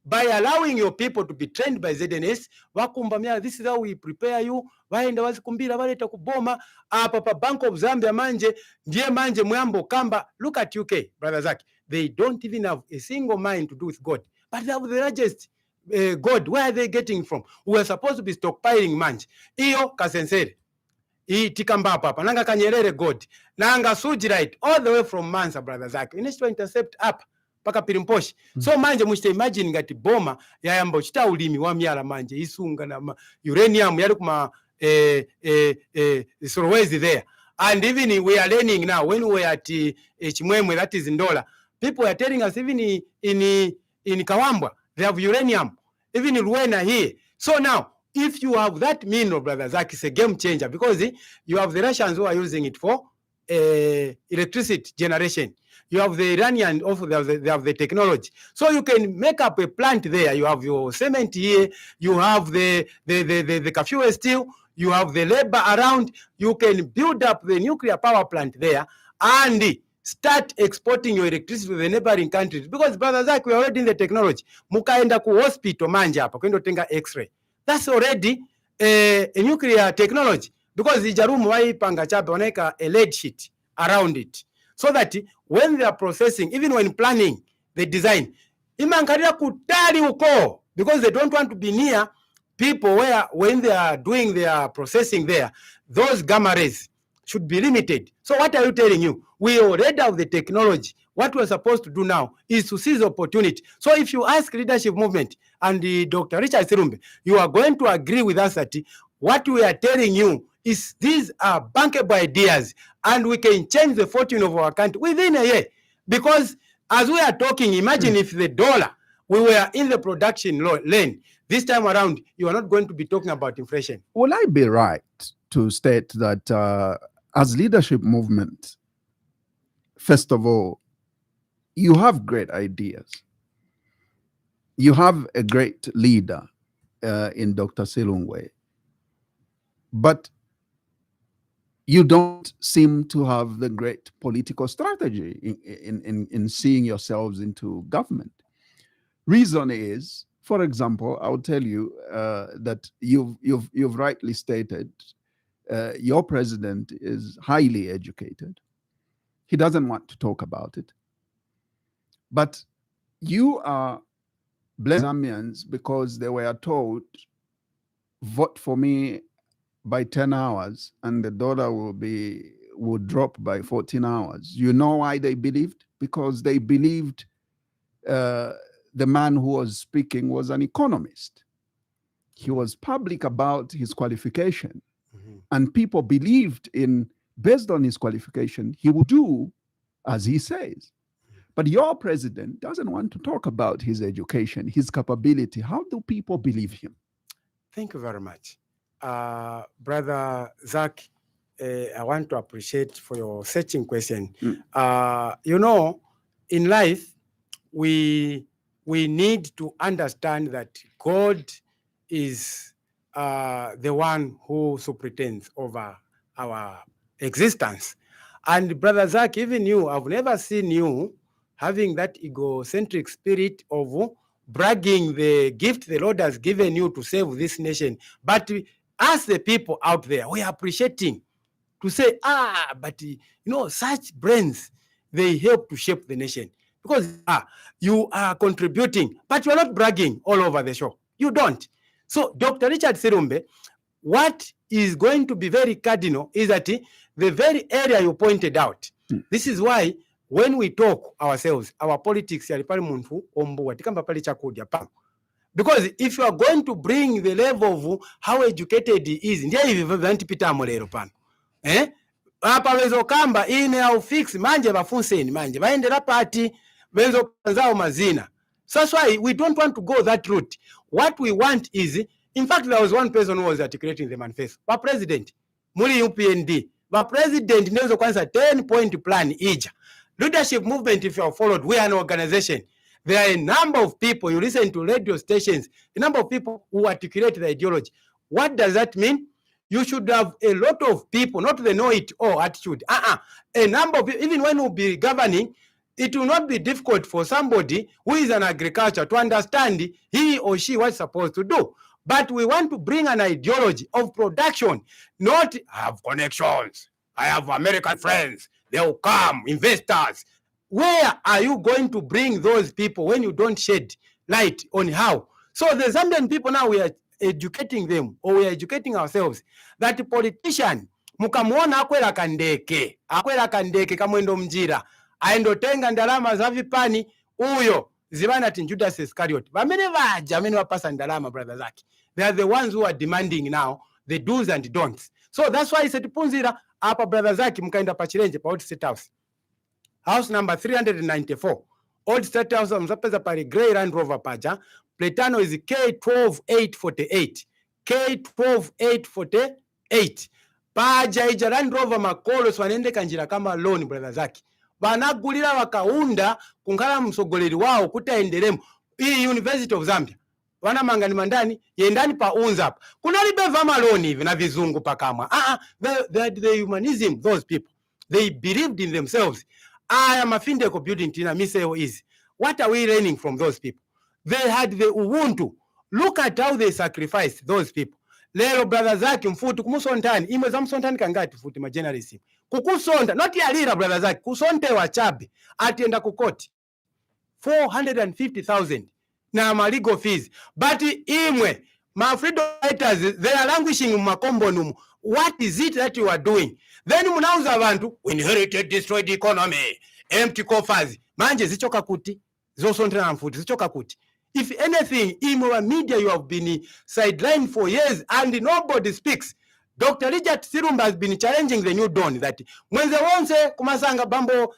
By allowing your people to be trained by ZNS, wakumbamia, this is how we prepare you, waenda wazikumbira, waleta kuboma, papa Bank of Zambia manje, ndiye manje mwambo kamba. Look at UK, Brother Zach. They don't even have a single mind to do with God. But they have the largest God. Where are they getting from? We are supposed to be stockpiling manje. Iyo kasensere. Tikamba papa. Nanga Kanyerere God. Nanga Sujirite. All the way from Mansa, Brother Zach. You need to intercept up. Paka Pirimposhi. So manje mushite imagine ngati boma ya yamba chita ulimi wa myala manje isunga na uranium yali kuma Solwezi there. And even we are learning now when we are at Chimwemwe, that is Ndola. People are telling us even in Kawambwa they have uranium. Even in Luena here. So now if you have that mineral, Brother Zach, it's a game changer because you have the Russians who are using it for electricity generation. You have the Iranian, they have the technology. So you can make up a plant there. You have your cement here. You have the fuel steel. You have the labor around. You can build up the nuclear power plant there and start exporting your electricity to the neighboring countries. Because, Brother Zach, we are already in the technology. Mukaenda ku hospital manje hapa, kwenda tenga x-ray. That's already a nuclear technology. Because the jarumu waipanga chape wanaeka a lead sheet around it. So that when they are processing, even when planning the design, imangalia kutali uko, because they don't want to be near people where when they are doing their processing there, those gamma rays should be limited. So what are you telling you? We already have the technology. What we're supposed to do now is to seize opportunity. So if you ask leadership movement and Dr. Richard Sirumbe, you are going to agree with us that what we are telling you is these are bankable ideas and we can change the fortune of our country within a year. Because as we are talking, imagine if the dollar, we were in the production lane. This time around, you are not going to be talking about inflation. Will I be right to state that as leadership movement, first of all, you have great ideas. You have a great leader in Dr. Silungwe, but you don't seem to have the great political strategy in seeing yourselves into government. Reason is, for example, I'll tell you that you've rightly stated your president is highly educated. He doesn't want to talk about it. But you are blaming Zambians because they were told, vote for me by 10 hours and the dollar would drop by 14 hours. You know why they believed? Because they believed the man who was speaking was an economist. He was public about his qualification. Mm-hmm. And people believed based on his qualification, he would do as he says. But your president doesn't want to talk about his education, his capability. How do people believe him? Thank you very much. Brother Zach, I want to appreciate for your searching question. You know, in life, we need to understand that God is the one who superintends over our existence. And Brother Zach, even you, I've never seen you having that egocentric spirit of bragging the gift the Lord has given you to save this nation. But as the people out there, we are appreciating to say, but you know, such brains, they help to shape the nation. Because you are contributing, but you are not bragging all over the show. You don't. So Dr. Richard Sirumbe, what is going to be very cardinal is that the very area you pointed out, this is why when we talk ourselves, our politics, because if you are going to bring the level of how educated he is, apa wezo kamba ine au fix manje bafunseni manje baendera party wezo kanzao mazina. So that's why we don't want to go that route. what we want is, in fact, there was one person who was articulating the manifesto. But president, muli UPND, but president nezo kwanza 10-point plan ija. Leadership movement, if you have followed, we are an organization. There are a number of people, you listen to radio stations, a number of people who articulate the ideology. What does that mean? You should have a lot of people, not the know-it-all attitude. A number of people, even when we'll be governing, it will not be difficult for somebody who is an agriculture to understand he or she what's supposed to do. But we want to bring an ideology of production, not have connections. I have American friends. They'll come, investors. Where are you going to bring those people when you don't shed light on how? So the Zambian people now, we are educating them, or we are educating ourselves, that politician, mukamuona akwela kandeke kamwendo mjira, aendotenga ndalama za vipani, uyo zibana tin Judas Iscariot. Vamene vaja, amene wapasa ndalama, brother Zaki. They are the ones who are demanding now the do's and don'ts. So that's why setipunzira apa, brother Zaki, mkaenda pachilenje pa Old State House. House number 394. Old State House mzapeza pari Grey Land Rover paja. Platano is K12848. K12848. Paja ija Land Rover makolo swanende kanjira kama loan, brother Zaki. Banagulira wakaunda kunkala msogoleri wao kutaendelemo. Hii University of Zambia. Wana mangani mandani, yendani pa unzap. Kuna libe vama loan hivi na vizungu pakamwa. The humanism, those people. They believed in themselves. I am a Findeco building tina miseo is. What are we learning from those people? They had the Ubuntu. Look at how they sacrificed those people. Lero brother Zaki mfutu kumusontani. Ime za msontani kangati futi majenerisi. Kukusonta. Not ya lira brother Zaki. Kusonte wachabe. Atienda kukoti. 450,000. Na ma legal fees. But imwe. My freedom fighters, they are languishing makombo numu. What is it that you are doing? Then munauza abantu, we inherited destroyed economy, empty coffers. Manje zichoka kuti, zosontra na mfuti, zichoka kuti. If anything, in our media you have been sidelined for years and nobody speaks. Dr. Richard Sirumba has been challenging the new dawn that mwenze wonse kumasanga bambo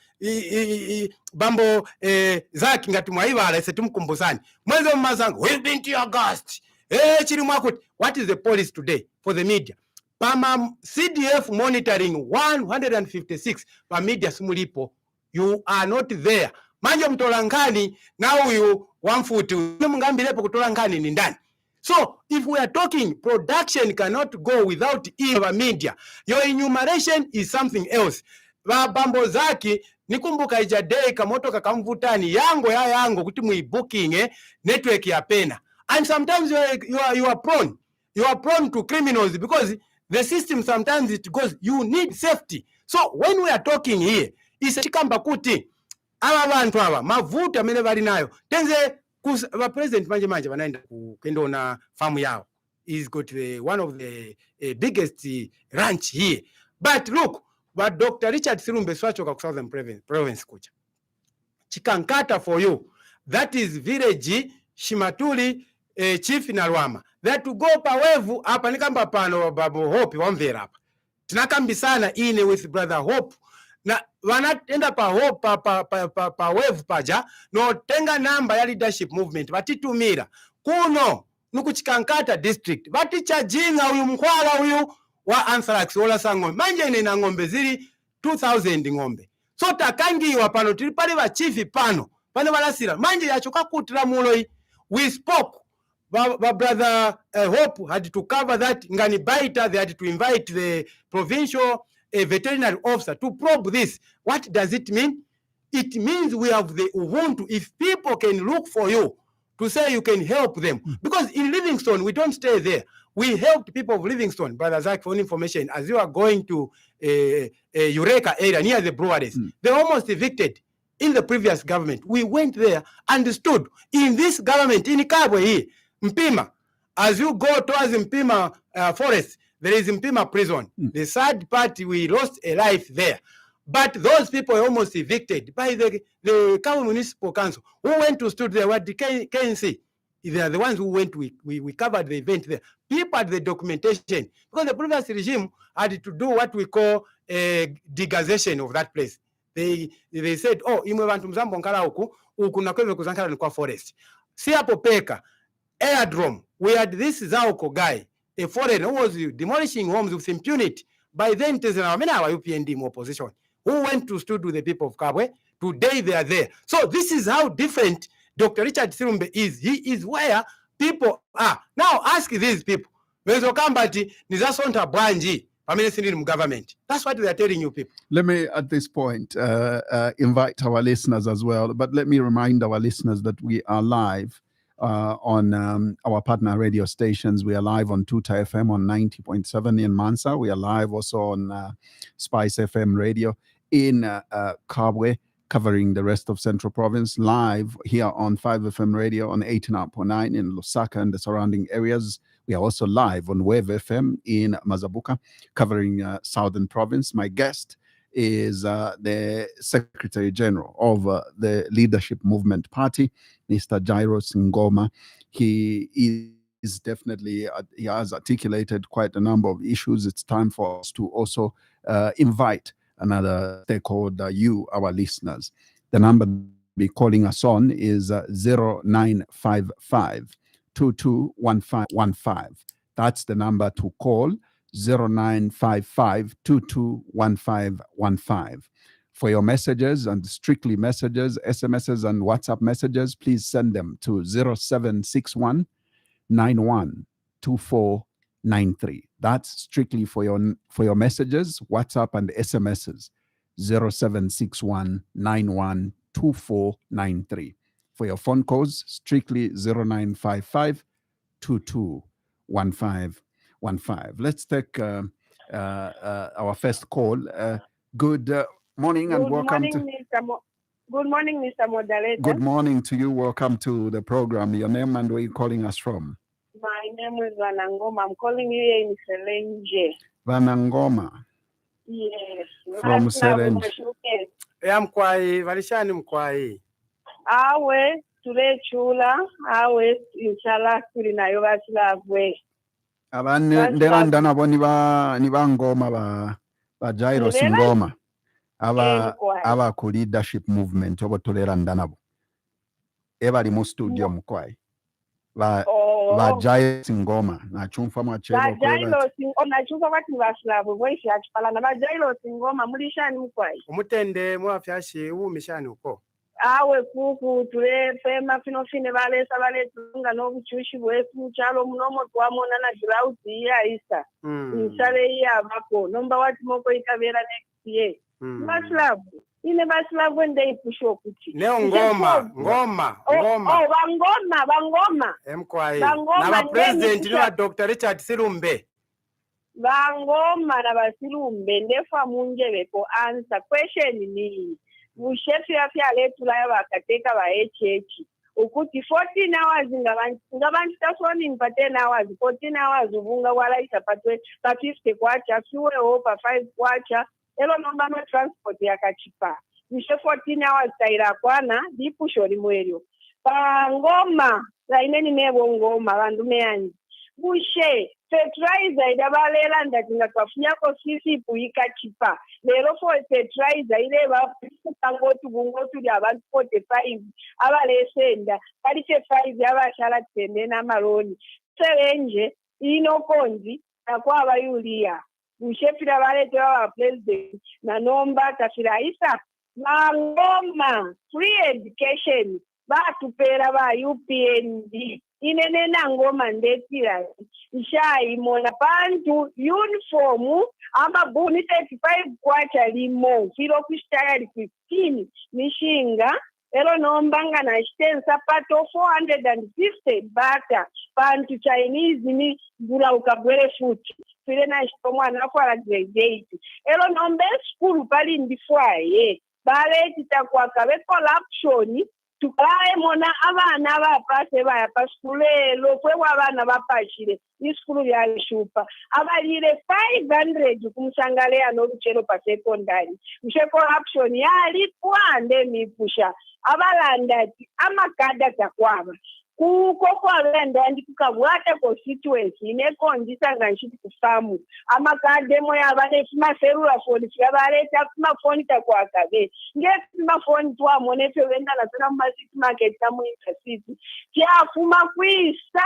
Zaki ngati mwaivala ese tumukumbusani. Mwenze mmasanga, we've been to August. What is the policy today for the media? Pama CDF monitoring 156 pa media sumulipo. You are not there. Manje mtolankani now you 140 mungambilepo kutolankani ni ndani. So if we are talking production cannot go without our media. Your enumeration is something else. Bambo Zaki nikumbuka ijadei kamoto kakamvutani yango kuti muibooking network ya pena. And sometimes you are prone to criminals because the system sometimes it goes, you need safety. So when we are talking here, is chikamba kuti aba bantu aba mavuta amene bali nayo tenze ba president manje banaenda kendo na farm yao. He's got one of the biggest ranch here. But look, what Dr. Richard Sirumbe swachoka ku Southern Province kucha. Chikankata for you. That is village Shimatuli chief na Rwama. That to go pawevu hapa nikamba pano babu Hope wamvera hapa. Tunakambisana ine with brother Hope na wanaenda pa Hope pa wevu paja no tenga namba ya leadership movement batitumira kuno nukuchikankata district batichajinga uyu mkwala uyu wa anthrax wala sangombe manje ine na ngombe zili 2000 ngombe so takangiwa pano tili pale ba chief pano balasira manje yachoka kutira muloi. We spoke. Brother Hope had to cover that. Ngani Baita, they had to invite the provincial veterinary officer to probe this. What does it mean? It means we have the Ubuntu. If people can look for you to say you can help them. Because in Livingstone, we don't stay there. We helped people of Livingstone, Brother Zach, for information, as you are going to Eureka area near the breweries. They almost evicted. In the previous government, we went there and stood. In this government, in Kabwe here, Mpima, as you go towards Mpima forest, there is Mpima prison. The sad part, we lost a life there. But those people were almost evicted by the Kabwe Municipal Council, who went to stood there. What the KNC, they are the ones who went, we covered the event there. People had the documentation, because the previous regime had to do what we call a degazation of that place. They said, oh, imwe bantu mzambo nkala huku na kweve kuzankala ni kwa forest. Si hapo peka. airdrome. We had this Zauko guy, a foreigner who was demolishing homes with impunity. By then, our UPND opposition, who went to stood with the people of Kabwe. Today they are there. So this is how different Dr. Richard Sirumbe is. He is where people are. Now ask these people. Government. That's what we are telling you people. Let me, at this point, invite our listeners as well. But let me remind our listeners that we are live on our partner radio stations. We are live on Tuta FM on 90.7 in Mansa. We are live also on Spice FM radio in Kabwe, covering the rest of Central Province. Live here on 5FM radio on 89.9 in Lusaka and the surrounding areas. We are also live on Wave FM in Mazabuka, covering Southern Province. My guest is the Secretary General of the Leadership Movement Party, Mr. Jairos Ngoma. He is definitely, he has articulated quite a number of issues. It's time for us to also invite another stakeholder, you, our listeners. The number to be calling us on is 0955 221515. That's the number to call, 0955 221515. For your messages, and strictly messages, SMSs and WhatsApp messages, please send them to 0761 912493. That's strictly for your messages, WhatsApp and SMSs, 0761 912493. For your phone calls, strictly 0955 221515. Let's take our first call. Good morning and welcome to... Good morning, Mr. Moderator. Good morning to you. Welcome to the program. Your name and where you're calling us from? My name is Ngoma. I'm calling you here in Selenje. Ngoma. Yes. From Selenje. Mkwai, valishani mkwai. Awe, tule chula, awe, inshallah, kuri nayo basilavwe. Nderandana bo niba Ngoma ba Jairos Ngoma. Aba ku leadership movement obo toleranda nabo ebali mu studio mukwai ba Jairos Ngoma nachumfa machelo ba Jairos nachumfa kwati baslavu boishi achipala na ba Jairos Ngoma mulishani mukwai umutende mwafyashi umishani uko awe kuku tule pema finofine balesa baletunga n'obuchushi bwefu muchalo munomo twamona na drought ya isa insale ya bako nomba wati moko ikabera next year. Baslavu ine baslavu ende ipusho kuti leo ngoma bangoma emkwai na ba president ni wa Dr. Richard Sirumbe bangoma na Basirumbe ndefa munjebe ko answer question ni bushefu yafya letu la bakateka ba HH ukuti 14 hours ngabantu tasoni mpa 10 hours 14 hours ubunga wala isapatwe pa 50 kwacha fuwe opa 5 kwacha elo nomba no transport yakachipa nishe 14 hours taira kwana dipusho limwelyo pa ngoma la ineni nebo ngoma bandu meyanji bushe fertilizer idabalela ndatinga twafunyako sisi puikachipa lero for fertilizer ile ba tangotu bungotu ya abantu 45 abalesenda kali 5 abashala tende na maroni selenje inokonzi akwaba yulia ushefira balete wa president na nomba tafiraisa Ngoma free education batupera ba UPND inene na Ngoma ndetira ishai mona pantu uniform amabuni 35 kwacha limo kilo kushtayari 15 nishinga elo nombanga na shtensa pato 450 bata pantu Chinese ni gula ukabwele futi file na shtomwana kwa grade 8 elo nombe school pali ndifwaye bale titakwa kabe corruption tukaye mona abana bapase baya paskulelo kwewa abana bapashire iskulu ya shupa abalire 500 kumshangale anoruchero pa secondary mshe corruption yali kwande mipusha abalanda amakada takwaba kuko kwavenda ndi kukabwata constituency inekonzisanga nchiti kufamu amakademo yavane maserula foni tikavaleta kumafoni takwakabe ngekumafoni twamonefe vendana zona mumasiti market tamuita city tiafuma kwisa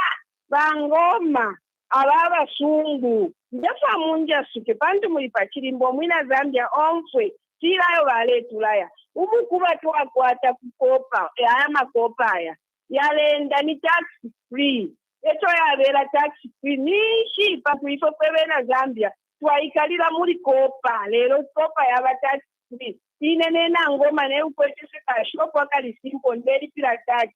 vangoma ava vasungu ndefamunja suke pantu muri pachirimbo mwina Zambia omfwe tilayo valetulaya umukuva twakwata kukopa aya makopa aya yalenda ni tax free eto yavera tax free nishi pakuifo kwevena Zambia twaikalira muri kopa lero kopa yava tax free inenena ngoma neukweteseka shopo akali simple ndelipira tax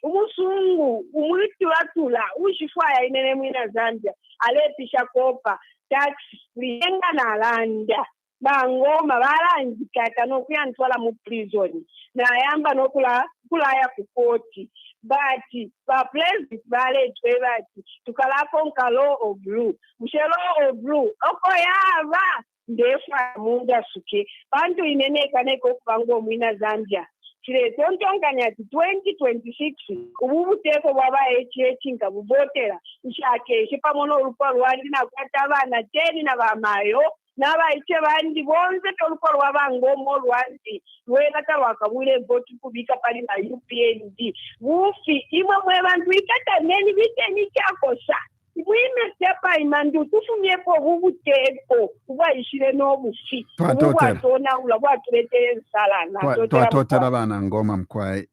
umusungu umwitulatula ushifwaya inene mwina Zambia alepisha kopa tax free enga nalanda bangoma valanjikata nokuyantwala mu prison nayamba nokulaya kukoti but vapresident valetwe vati tukalako nka law of blue mushe law of blue oko yava ndefa munda suke pantu ineneka neko kuvango mwina Zambia chile tontonganya ti 2026 ububuteko bwaba HH nga bubotera nshake pamono urupa rwandi nakwata vana 10 na vamayo n'abayice bandi bonze toluko lw'abangomo lwanti lwekata lwakabwire voti kubika pali na UPND bufi imwe mwe bantu ikata neni biteni kyakosa mwime sepa imandu tufumyepo bubuteko ubwayishire n'obufi ubwatona ula bwatuletere nsala twatotera bana ngoma mkwai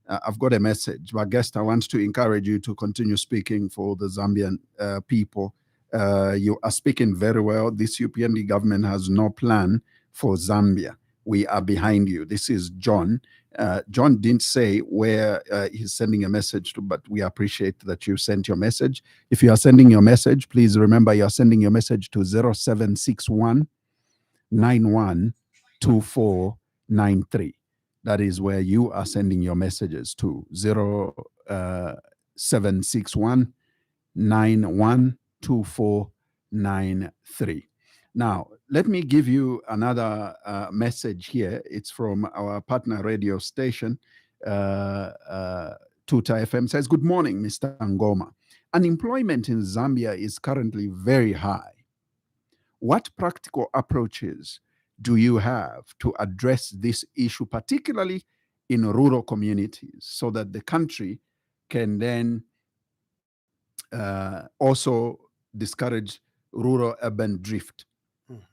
I've got a message. My guest, I want to encourage you to continue speaking for the Zambian people. You are speaking very well. This UPND government has no plan for Zambia. We are behind you. This is John. John didn't say where he's sending a message to, but we appreciate that you sent your message. If you are sending your message, please remember you are sending your message to 0761 912493. That is where you are sending your messages to 0761 912493. Now, let me give you another message here. It's from our partner radio station, Tuta FM. Says, good morning, Mr. Ngoma. Unemployment in Zambia is currently very high. What practical approaches do you have to address this issue, particularly in rural communities, so that the country can then also discourage rural-urban drift,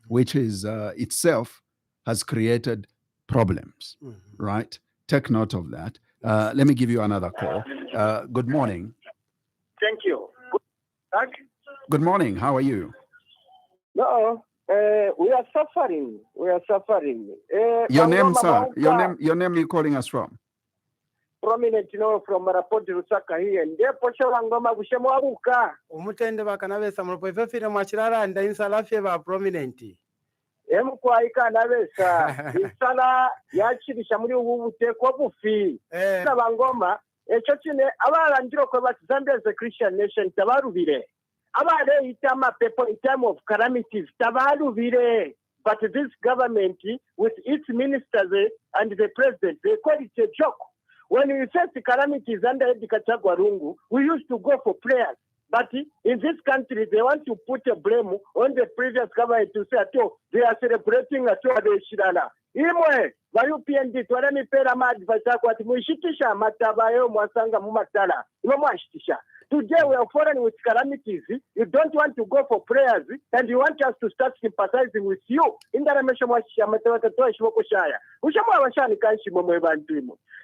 which is itself has created problems, right? Take note of that. Let me give you another call. Good morning. Thank you. Good morning. How are you? No, we are suffering. We are suffering. Your name, sir? Your name you're calling us from? Prominent, from Raport Rusaka here. And there, Posha Ngoma Bushemo Abuka. Umutende bakanabesa mulipo ifefire mwachirara nda insala fye prominent. Emukwaika nabesa insala yachirisha muri ubuteko bufi. N'abangoma echo kine abarangira ko bati Zambia is a Christian nation tabarubire. Abale itama people in time of calamities tabarubire. But this government with its ministers and the president, they call it a joke. When we face the calamities under Edikachagwa Rungu, we used to go for prayers. But in this country, they want to put a blame on the previous government to say, they are celebrating a Tuade Shirana. Imwe, UPND, Tuarami Pera Madvatakwa, Mushitisha, Matabayo, Mwasanga, Mumatala, Mwashitisha. Today we are falling with calamities. You don't want to go for prayers, and you want us to start sympathizing with you. In the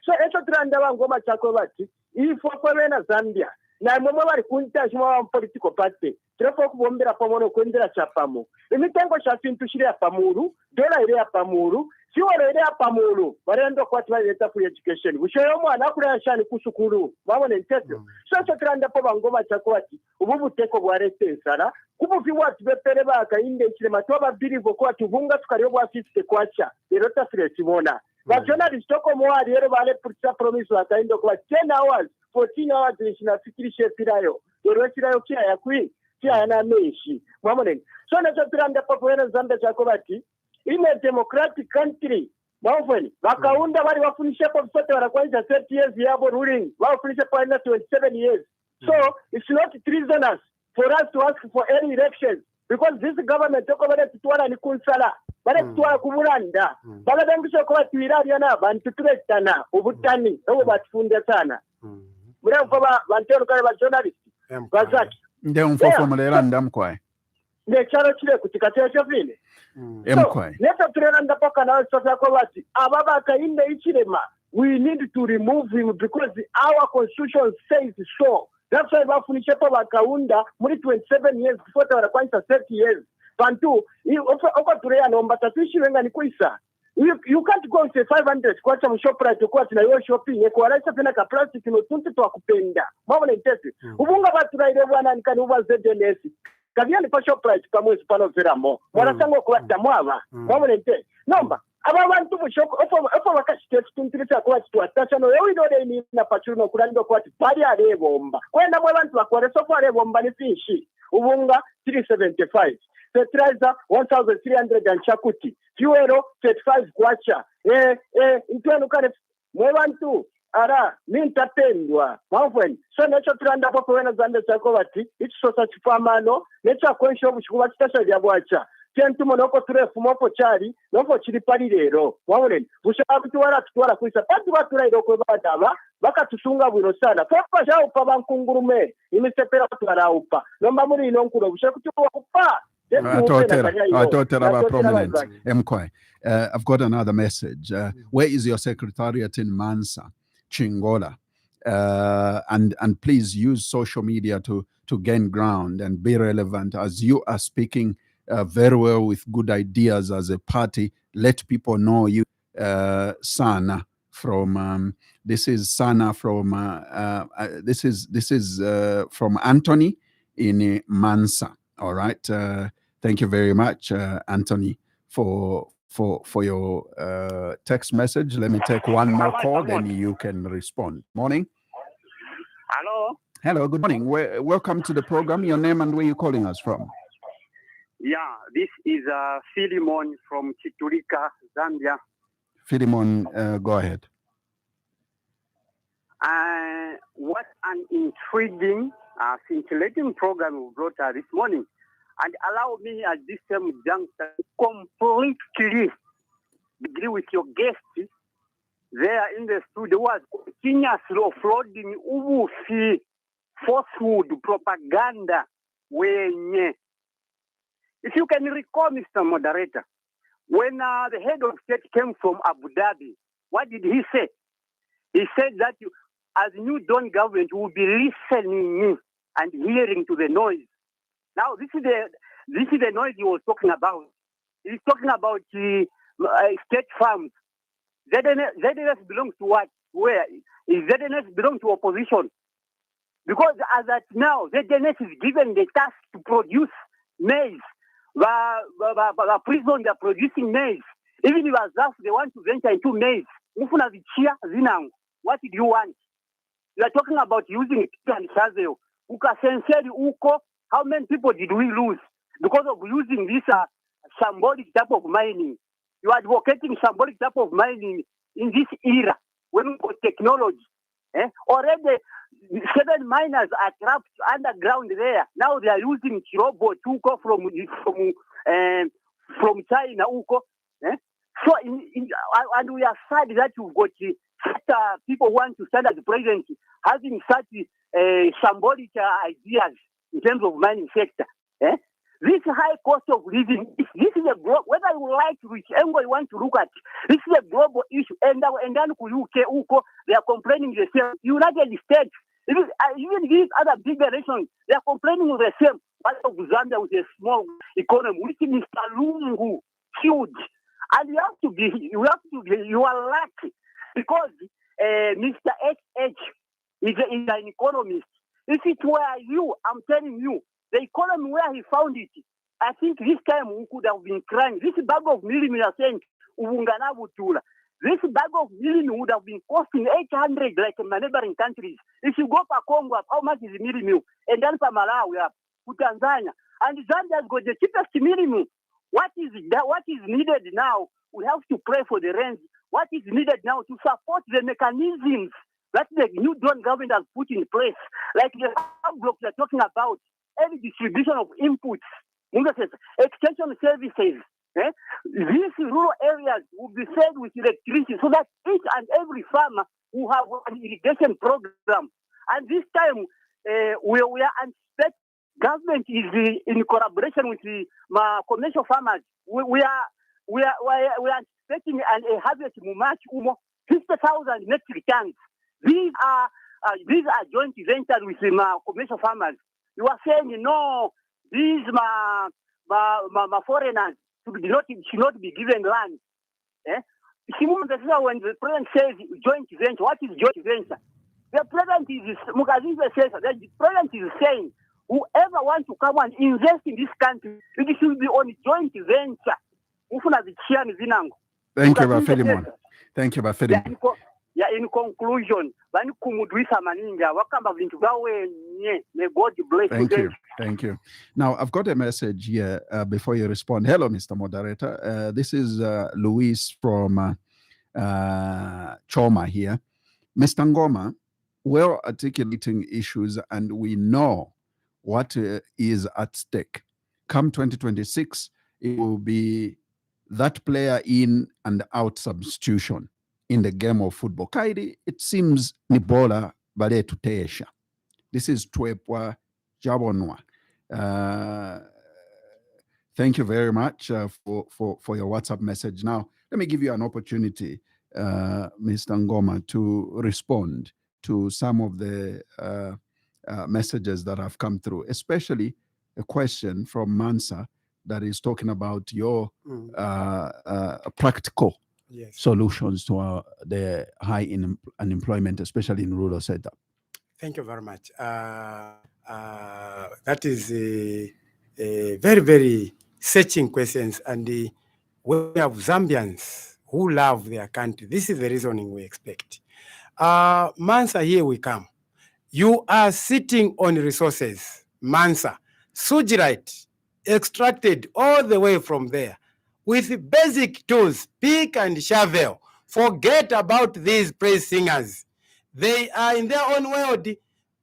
so echo tranda ngoma chako bati ifo kwena Zambia na mwe bari kunta shima political party trefo kubombera pamono kwendera chapamo imitengo shafintu shiri ya pamuru dola ile ya pamuru siwore ile ya pamuru barendo kwa leta for education bushoyo mwana akura shani kusukuru babone nteto so echo tranda po ngoma chako bati ububuteko bwarete sara kubuvi watu bepere bakainde kile matoba birivo kwa tuvunga tukariyo bwafite kwacha erota siresibona. But journalists talk more here vale putsa promise wakaenda kwa 10 hours 14 hours nishinafikiri pirayo yorosirayo kia ya kui kia yana meshi mwamone so na chotiranda papo yana Zambia chako bati in a democratic country Mwaufweni, wakaunda wali wafunisha kwa msote wanakwanza 30 years yabo ruling, wafunisha kwa 27 years. So, it's not treasonous for us to ask for any elections. Because this government toko bale tutwala ni kunsala, bale tutwala kumulanda, bale bengisho kwa tuirari yana, bantu tuletana, ubutani, ewe batufunde sana. Mure mkoba, bantero kare ba journalist, bazaki. Nde mfofo mulera ndamkwae. Ne charo chile kutikateo chofine. Mkwae. Neta turenda paka na sasa kwa wati, ababa kainde ichilema, we need to remove him because our constitution says so. That's why bafunisha kwa wakaunda muri 27 years before wanakwanza 30 years. Bantu, oko turea nomba tatuishi wenga ni kuisa. You can't go and say 500 kwa cha mshoprite kwa tina yo shopping kwa raisa pena ka plastic no tunti to akupenda. Mwana intesi. Ubunga batura ile bwana nikani uba ZNS. Kavia ni pa shoprite pamwe spano veramo. Mwana sango kwa tamwava. Mwana intesi. Nomba aba bantu mushoko ofo bakashite tuntirisa kwa tuatasha no yewe ndo ni na pachuno kulando kwa pali arebomba kwenda mwe bantu bakware so kwa arebomba ni fishi ubunga 375 fertilizer 1300 and chakuti fuel 35 kwacha intwenu kale mwe bantu ara nintapendwa mafweni so necho turanda popo wena zande chako bati ichiso chipamano necho kwensho bushikuba kitasha lya bwacha kentu monoko turefu mopo chari noko chiri pali lero wabone bushaka tutwara kuisa pati baturairo kwe badaba bakatusunga bwino sana papa jao pa bankungurume imisepera tuaraupa nomba muri inonkuro bushaka tuwa prominent. Mkwae, I've got another message. Where is your secretariat in Mansa, Chingola? And please use social media to gain ground and be relevant as you are speaking very well with good ideas as a party. Let people know you. Sana from this is Sana from this is from Anthony in Mansa. All right. Thank you very much, Anthony, for your text message. Let me take one more call, then you can respond. Morning. Hello. Good morning. Welcome to the program. Your name and where you're calling us from? Yeah, this is Philemon from Chiturika, Zambia. Philemon, go ahead. What an intriguing, scintillating program we brought this morning. And allow me at this same juncture to completely agree with your guest there in the studio was continuously offloading ubufi, falsehood, propaganda. If you can recall, Mr. Moderator, when the head of state came from Abu Dhabi, what did he say? He said that as New Dawn government will be listening and hearing to the noise. Now, this is the noise he was talking about. He's talking about state farms. ZNS belongs to what? Where? ZNS belongs to opposition. Because as at now, ZNS is given the task to produce maize. The prison, they're producing maize. Even if as that they want to venture into maize, what did you want? You are talking about using it and Shazeo. How many people did we lose because of using this symbolic type of mining? You are advocating symbolic type of mining in this era when we got technology. Already 7 miners are trapped underground there. Now they are using robots from China. So and we are sad that you've got people want to stand as president having such symbolic ideas in terms of mining sector. This high cost of living, this is a global, whether you like which angle you want to look at, this is a global issue. And then UK, they are complaining the same. United States, even these other big nations, they are complaining the same. Part of Zambia with a small economy, which is Lungu, huge. And you are lucky because Mr. HH is an economist. If it were you, I'm telling you, the economy where he found it, I think this time we could have been crying. This bag of milling we are saying, this bag of milling would have been costing 800 like in my neighboring countries. If you go for Congo, how much is the milling mill? And then for Malawi, for Tanzania. And Zambia has got the cheapest milling mill. What is needed now? We have to pray for the rains. What is needed now to support the mechanisms that the new Dawn government has put in place, like the block they're talking about, any distribution of inputs, extension services. These rural areas will be fed with electricity so that each and every farmer will have an irrigation program. And this time, we are anticipating government is in collaboration with the commercial farmers. We are anticipating a harvest much 50,000 metric tons. These are joint ventures with the commercial farmers. You are saying these foreigners should not be given land. When the president says joint venture, what is joint venture? The president is saying whoever wants to come and invest in this country, it should be on joint venture. Thank you, Bafilimon. Thank you, Bafilimon. In conclusion, may God bless you. Thank you. Now, I've got a message here before you respond. Hello, Mr. Moderator. This is Luis from Choma here. Mr. Ngoma, we're articulating issues and we know what is at stake. Come 2026, it will be that player in and out substitution in the game of football. Kaidi, it seems Nibola Bale Tutesha. This is Twepwa Jabonwa. Thank you very much for your WhatsApp message. Now, let me give you an opportunity, Mr. Ngoma, to respond to some of the messages that have come through, especially a question from Mansa that is talking about your practical solutions to the high unemployment, especially in rural setup. Thank you very much. That is a very, very searching questions, and we have Zambians who love their country. This is the reasoning we expect. Mansa, here we come. You are sitting on resources, Mansa, Sujirite, extracted all the way from there with basic tools, pick and shovel. Forget about these praise singers. They are in their own world.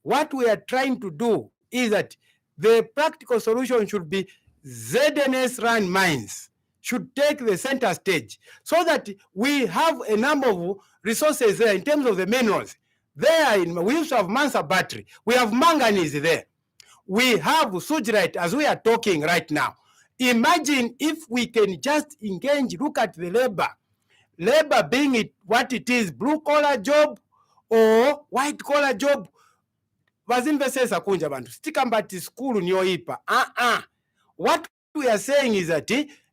What we are trying to do is that the practical solution should be ZNS run mines, should take the center stage so that we have a number of resources there in terms of the minerals. We used to have Mansa battery. We have manganese there. We have Sujirite as we are talking right now. Imagine if we can just engage, look at the labor being what it is, blue collar job or white collar job. Vazinvesesa kunja bantu. Stikambati skulu nyoipa. What we are saying is that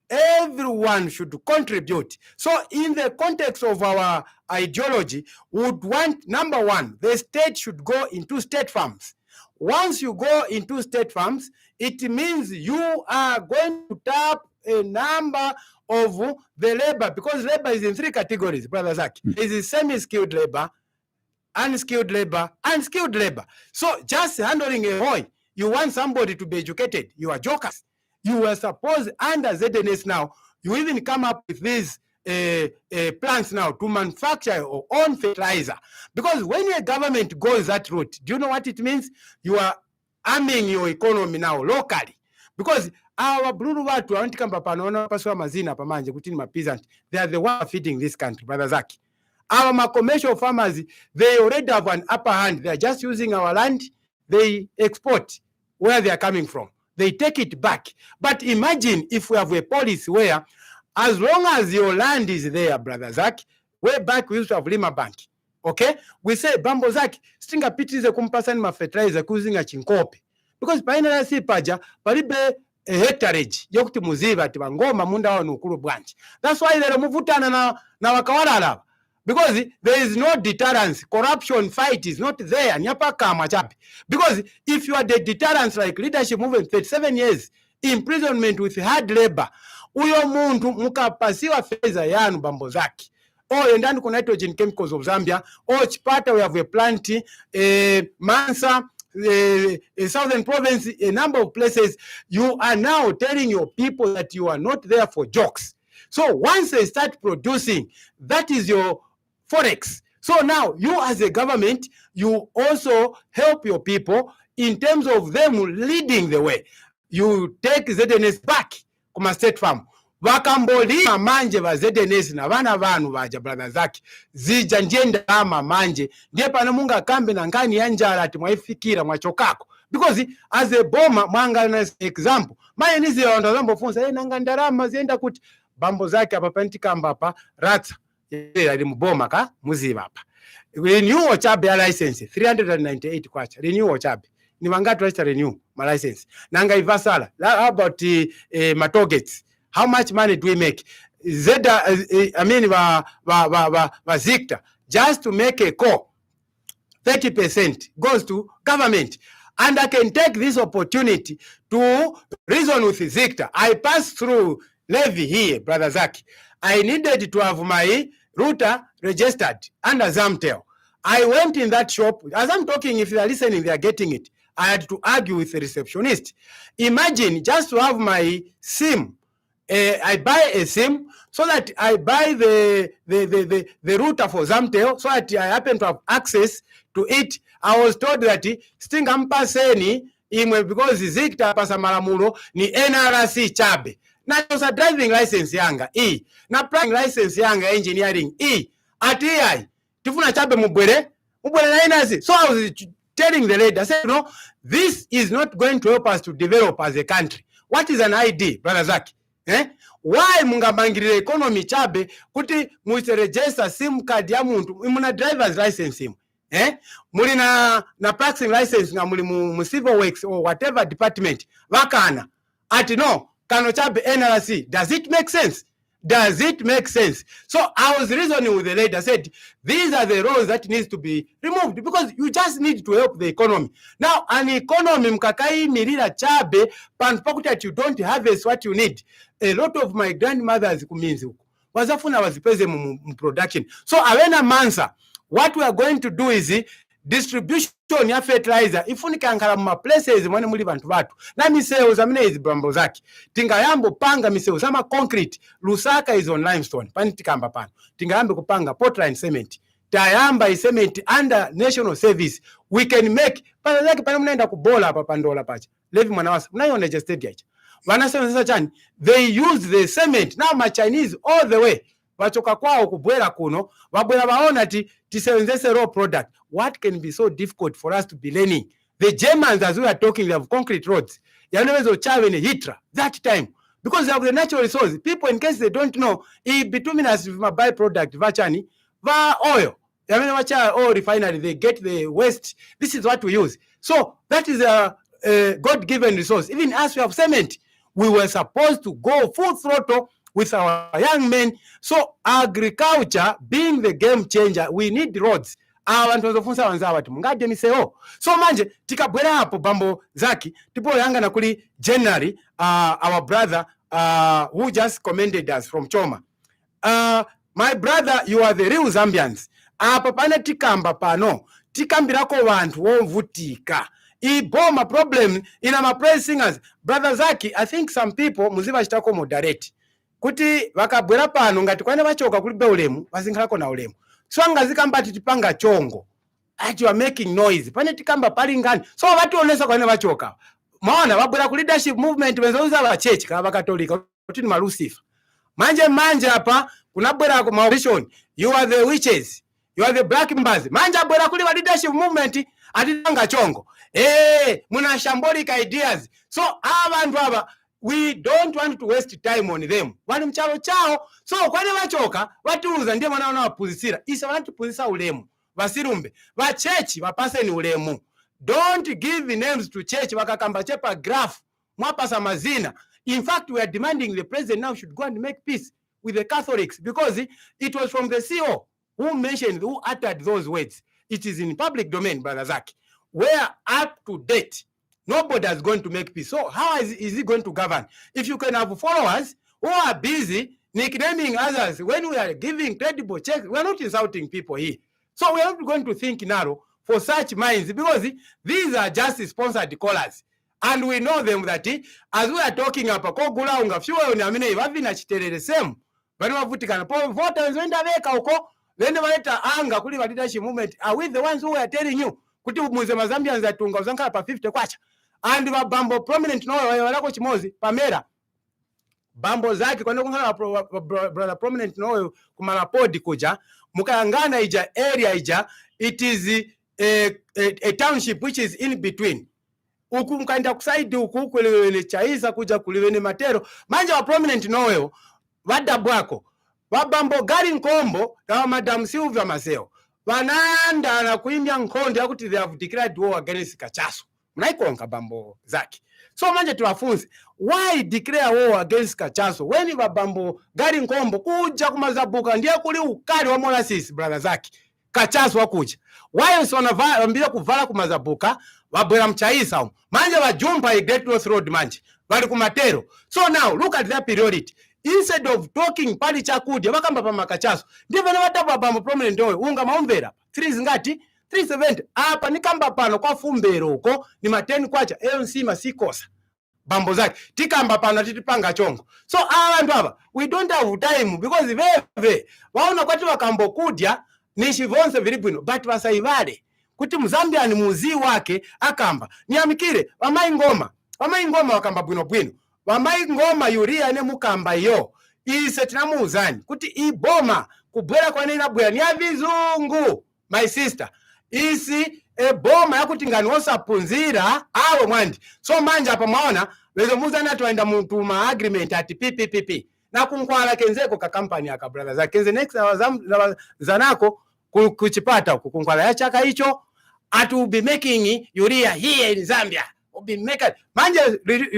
everyone should contribute. So in the context of our ideology, we would want, number one, the state should go into state farms. Once you go into state farms, it means you are going to tap a number of the labor, because labor is in three categories, Brother Zach. It is semi-skilled labor, unskilled labor, and skilled labor. So just handling a hoy, you want somebody to be educated. You are jokers. You were supposed under ZNS now, you even come up with these plans now to manufacture your own fertilizer. Because when a government goes that route, do you know what it means? You are arming your economy now locally. Because our blue watu wantikamba panaona paswa mazina pamanje kutini ma peasant, they are the one feeding this country, Brother Zaki. Our commercial farmers, they already have an upper hand. They are just using our land. They export where they are coming from. They take it back. But imagine if we have a policy where, as long as your land is there, Brother Zach, way back we used to have Lima Bank. Okay? We say, Bambo Zach, stinga pitize kumpasani ma fertilizer kuzinga chinkope. Because paina si paja, paribe a hectarage, yokuti muziva, tiba Ngoma munda wa nukuru branch. That's why they muvutana na wakawala alava. Because there is no deterrence. Corruption fight is not there. Because if you are the deterrence like leadership movement, 37 years, imprisonment with hard labor, uyo muntu mukapasiwa feza yanu Bambo Zaki. Or endani kuna nitrogen chemicals of Zambia, or Chipata we have a plant, Mansa, Southern Province, a number of places, you are now telling your people that you are not there for jokes. So once they start producing, that is your forex. So now you as a government, you also help your people in terms of them leading the way. You take ZNS back kuma State Farm. Vakambolima manje va ZNS na vana vanu vaja brother Zaki zija njenda ama manje ndiye pano munga kambe na ngani ya njala ati mwaifikira mwachokako, because as a bomber mwanga na example maye nizi onda zambo funza nanga ndarama zienda kuti bambo Zaki apa pentikamba apa ratsa ali mboma ka muziva apa renew chabe ya license 398 kwacha renew chabe ni wangati wacha renew my license nanga ivasala about my targets. How much money do we make? I mean, Zicta, just to make a call, 30% goes to government. And I can take this opportunity to reason with Zicta. I passed through levy here, Brother Zaki. I needed to have my router registered under Zamtel. I went in that shop. As I'm talking, if they are listening, they are getting it. I had to argue with the receptionist. Imagine just to have my SIM. I buy a SIM so that I buy the router for Zamtel so that I happen to have access to it. I was told that stingampaseni imwe because Zicta pasa malamulo ni NRC chabe. Na was a driving license yanga E. Na private license yanga engineering E. Ati ai tifuna chabe mubwere na NRC. So I was telling the lady, I said, no, this is not going to help us to develop as a country. What is an ID, Brother Zaki? Why mungabangirira economy chabe kuti muregister SIM card ya muntu muna driver's license simu muli na practicing license nga muli mu civil works or whatever department vakana ati no kano chabe NRC. Does it make sense? Does it make sense? So I was reasoning with the lady. I said, these are the roles that needs to be removed because you just need to help the economy. Now, an economy mkakai mirira chabe panpakuti that you don't harvest what you need. A lot of my grandmothers kuminzi huko wazafuna wazipeze mu production. So awena mansa, what we are going to do is distribution ya fertilizer ifunika ankala mu places mwene muli bantu batu na miseo zamine izi bambo Zaki tingayambo panga miseo sama concrete Lusaka is on limestone pani tikamba pano tingayambo kupanga Portland cement tayamba cement under national service we can make pana Zaki pana mnaenda kubola hapa pandola pacha levi mwanawasa mnaiona just state wanasema sasa chani they use the cement now my Chinese all the way wachoka kwao kubwera kuno wabwera waona ati tisenzese raw product. What can be so difficult for us to be learning? The Germans, as we are talking, they have concrete roads. Yanewezo chawe ni hitra that time because they have the natural resources. People, in case they don't know, bituminous byproduct vachani va oil. Wacha oil refinery, they get the waste. This is what we use. So that is a God-given resource. Even as we have cement, we were supposed to go full throttle with our young men. So agriculture being the game changer, we need roads. Abantu wazofunza wanzawa watu mungade miseo. So manje tikabwera hapo bambo Zaki tipo yanga na kuli January our brother who just commended us from Choma. My brother, you are the real Zambians. Papana tikamba pano tikambirako wantu wovutika. Iboma problem ina ma praise singers. Brother Zaki, I think some people muziva chitako moderate. Kuti vakabwera pano ngati kwane vachoka kulibe ulemu vazingalako na ulemu. Swanga zikamba tipanga chongo. Ati you are making noise. Pane tikamba pali ngani. So watu onesa kwane vachoka. Maona wabwera ku leadership movement wenzouza wa church kama Katolika kuti ni malusifa. Manje hapa kunabwera ku mavision. You are the witches. You are the black mbazi. Manje abwera kuli wa leadership movement atitanga chongo. Muna shambolika ideas. So abantu aba we don't want to waste time on them. Wali mchalo chao. So kwani wachoka watuuza ndiye mwana wapuzisira. Isa wanatupuzisa ulemu. Vasirumbe. Vachechi wapase ni ulemu. Don't give names to church wakakamba chepa graph. Mwapasa mazina. In fact, we are demanding the president now should go and make peace with the Catholics because it was from the CEO who uttered those words. It is in public domain, Brother Zaki. Where up to date, nobody is going to make peace. So how is he going to govern? If you can have followers who are busy nicknaming others when we are giving credible checks, we are not insulting people here. So we are not going to think narrow. for such minds, because these are just sponsored callers. And we know them that as we are talking about kogula unga fuel ni amine vavina chiterere same. Vani wavutikana po voters wenda veka huko then waleta anga kuli leadership movement are we the ones who are telling you kuti muze mazambians zatunga uzankala pa 50 kwacha and bambo prominent no walako chimozi pamera bambo zake kwenda kungala brother prominent no kumalapodi kuja mukangana ija area ija it is a township which is in between uku mkaenda kusaidi uku kuliwene chaisa kuja kuliwene matero manja wa prominent nowewo vadabwako wabambo gari nkombo na madam Silvia Maseo vananda na kuimbia nkondo yakuti they have declared war against Kachaso mnaikonka bambo zake. So manje tuwafunze why declare war against Kachaso when wabambo gari nkombo kuja kumazabuka ndiye kuli ukali wa molasses brother zake Kachaso wakuja why so wanavambia kuvala kumazabuka wabwera mchaisa manje wajumpa Great North Road manje wali kumatero. So now look at their priority. Instead of talking pali chakudya wakamba pa makachaso ndivyo na watapa bambo prominent owe unga maumvera 3 zingati 370 apa nikamba pano kwa fumbero huko ni mateni kwacha ANC masikosa bambo zake tikamba pano titipanga chongo. So abantu aba we don't have time because veve waona kwati wakambo kudya ni shivonse vilibwino but wasaivale kuti Mzambia ni muzi wake akamba niamikire wamai ngoma wakamba bwino wamai ngoma yuria ene mukamba yo ise tinamuuzani kuti iboma kubwera kwa nina bwera ni avizungu my sister isi boma yakuti ngani osapunzira awe mwandi. So manje apa maona wezo muzana tuwaenda mutuma agreement ati PPPP na kunkwala kenzeko ka company aka brother za kenze next zanako kuchipata kunkwala ya chaka hicho atu will be making urea here in Zambia will be making manje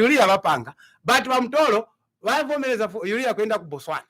urea wapanga but wamtolo wavomeleza urea kwenda ku Botswana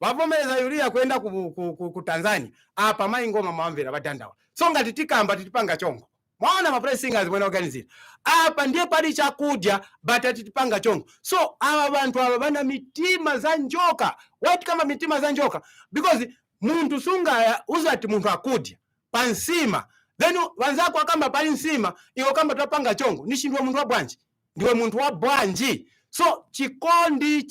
wavomeleza urea kwenda ku Tanzania apa mai ngoma mwamvera batandawa. So ngati tikamba titipanga chongo mwaona ma press singers mwena organize apa ndiye pali chakudya but titipanga chongo. So aba bantu aba bana mitima za njoka wati kama mitima za njoka because muntu sunga uzati muntu akudya pansima then wanzako akamba pali nsima iyo kamba tutapanga chongo nishindwa muntu wa bwanji ndiwe muntu wa bwanji. So chikondi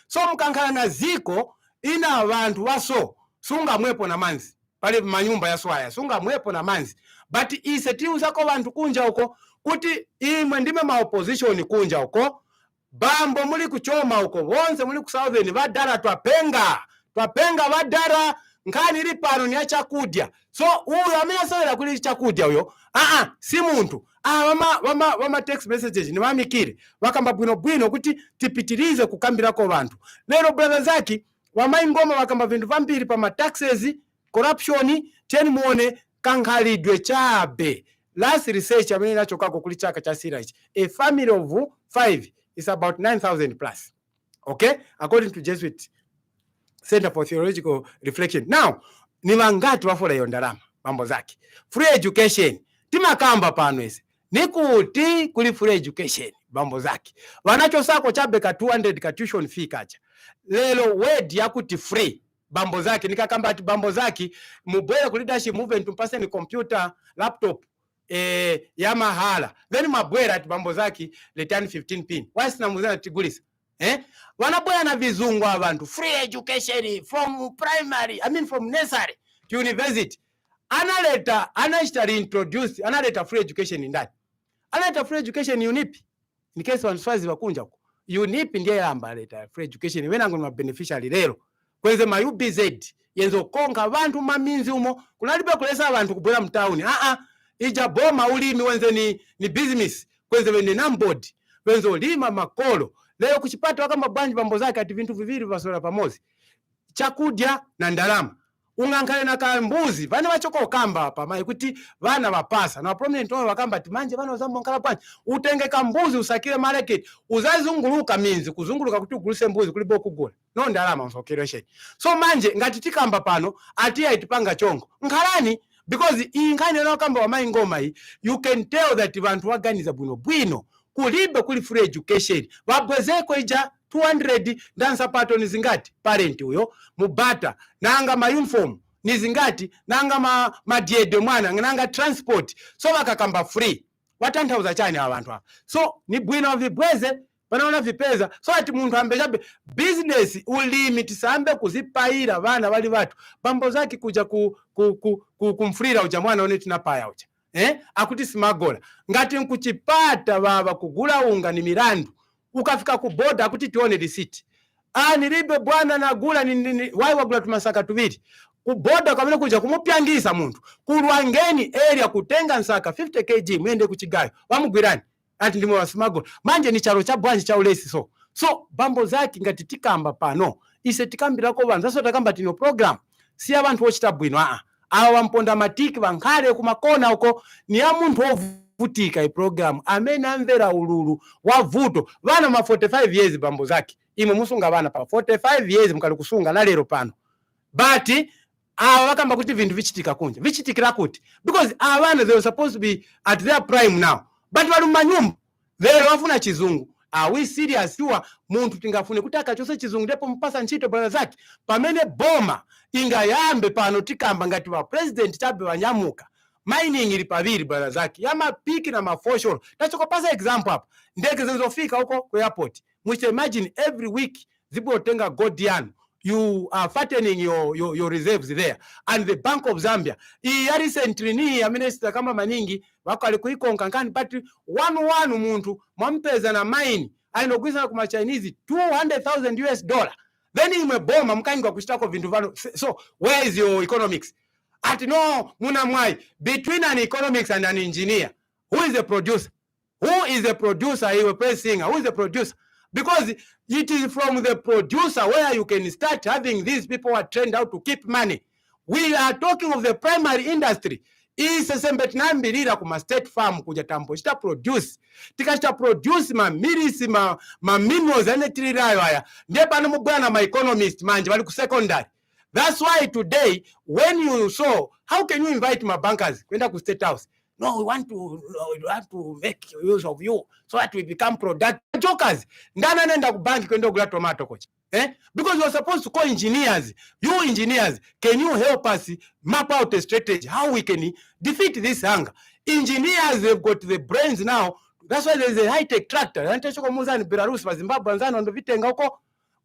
so mkankhala na ziko ina abantu waso sunga mwepo na manzi pale manyumba ya swaya sunga mwepo na manzi but ise tiuzako bantu kunja huko kuti imwe ndime ma opposition kunja huko bambo muli kuchoma huko wonse muli ku southern vadara twapenga vadara nkani ili pano ni chakudya. So uyo amina sawela kuli chakudya uyo si muntu wama text messages ni mamikire wakamba bwino kuti tipitirize kukambira ko bantu lero brother zaki wamai ngoma wakamba vindu vambiri pa taxes corruption teni muone kankhalidwe chabe. Last research amene nachokako kuli chaka cha Siraj a family of 5 is about 9,000 plus, okay, according to Jesuit Center for Theological Reflection. Now ni wangati wafola hiyo ndalama mambo zake free education timakamba pano ese nikuti kuli free education mambo zake wanacho sako chabe ka 200 ka tuition fee kacha lelo word yakuti free bambo zake nikakamba ati bambo zake mubwera ku leadership movement mpase ni computer laptop ya mahala then mabwera ati bambo zake letani 15 pin wasi na muzana tigulisa wanabwera na vizungu abantu free education from primary from nursery to university analeta introduce analeta free education ndani analeta free education UNIP in case wanswazi wakunja huko UNIP ndiye amba aleta free education wenangu ni mabeneficiary lero kweze ma UBZ yenzo konga abantu maminzi umo kunalibe kulesa abantu kubwera mtauni ija boma ulimi wenze ni business kweze wene nambodi wenzo lima makolo leo kuchipata wakamba bwanji bambo zake ati vintu viviri vasola pamozi chakudya na ndalama ungankale na kambuzi vane vachoko kamba hapa mai kuti vana vapasa na prominent wao wakamba ati manje vana wazambo nkala bwanji utenge kambuzi usakile market uzazunguluka minzi kuzunguluka kuti ugulise mbuzi kulibo kugula no ndalama msokiration. So manje ngati tikamba pano ati aitipanga chongo nkhalani because ingane na kamba wa mai ngoma hii you can tell that vantu waganiza bwino kulibe kuli free education wabwezeko ija 200 dansa pato ni zingati parent huyo mubata nanga ma uniform nizingati nanga madiedo mwana nanga transport so vakakamba free watanthauza chani ava vantu ava so ni bwino vibweze panaona vipeza so ati munthu ambe chabe business ulimi tisambe kuzipaira vana vali vatu bambo zake kuja kumfurira uja mwana one tinapaya uja akuti simagola ngati nkuchipata vava kugula unga ni mirandu ukafika ku boda akuti tione receipt nilibe bwana nagula wai wagula tumasaka tuviri kuboda kamene kuja kumupyangisa munthu kulwangeni area kutenga nsaka 50 kg mwende kuchigayo wamugwirani ati ndimo wasimagola manje ni chalo cha bwanji cha ulesi so bambo zake ngati tikamba pano ise tikambirako vanhu zaso takamba tino program si abantu ochita bwino awa wamponda matiki vankhale kumakona uko ni ya munthu ovutika i program amene amvera ululu wa vuto vana ma 45 years bambo zake imwe musunga vana pa 45 years mukali kusunga na lero pano but awa vakamba kuti vinthu vichitika kunja vichitikira kuti because avana they were supposed to be at their prime now but vali mumanyumba lero vafuna chizungu are we serious sure munthu tingafune kuti akachose chizungu ndipo mpasa ntchito bwana zake pamene boma ingayambe pano tikamba ngati wa president chabe wanyamuka mining ili paviri bwana zake ya mapiki na mafosholo tachokopasa example hapa ndege zinazofika huko ku airport mwisho imagine every week zipotenga godian you are fattening your reserves there and the Bank of Zambia recently ni minister kama maningi wako alikuikonka nkani but one muntu mwampeza na mine ainogwisa kuma Chinese $200,000 US then imwe boma mkaingwa kushitako vindu vano so where is your economics at no muna mwai between an economics and an engineer who is the producer iwe press singer who is the producer because it is from the producer where you can start having these people who are trained how to keep money. We are talking of the primary industry. Ise sembe tinambirira kuma state farm kuja tambo chita produce tikachita produce ma milisi ma minerals ane tirirayo aya ndiye pano mubwana ma economist manje bali ku secondary. That's why today when you saw how can you invite my bankers kwenda ku state house? No, we want to make use of you so that we become productive. Jokers, ndana nenda ku bank kwenda kugula tomato coach. Because you're supposed to call engineers. You engineers, can you help us map out a strategy how we can defeat this hunger? Engineers, they've got the brains now. That's why there's a high-tech tractor.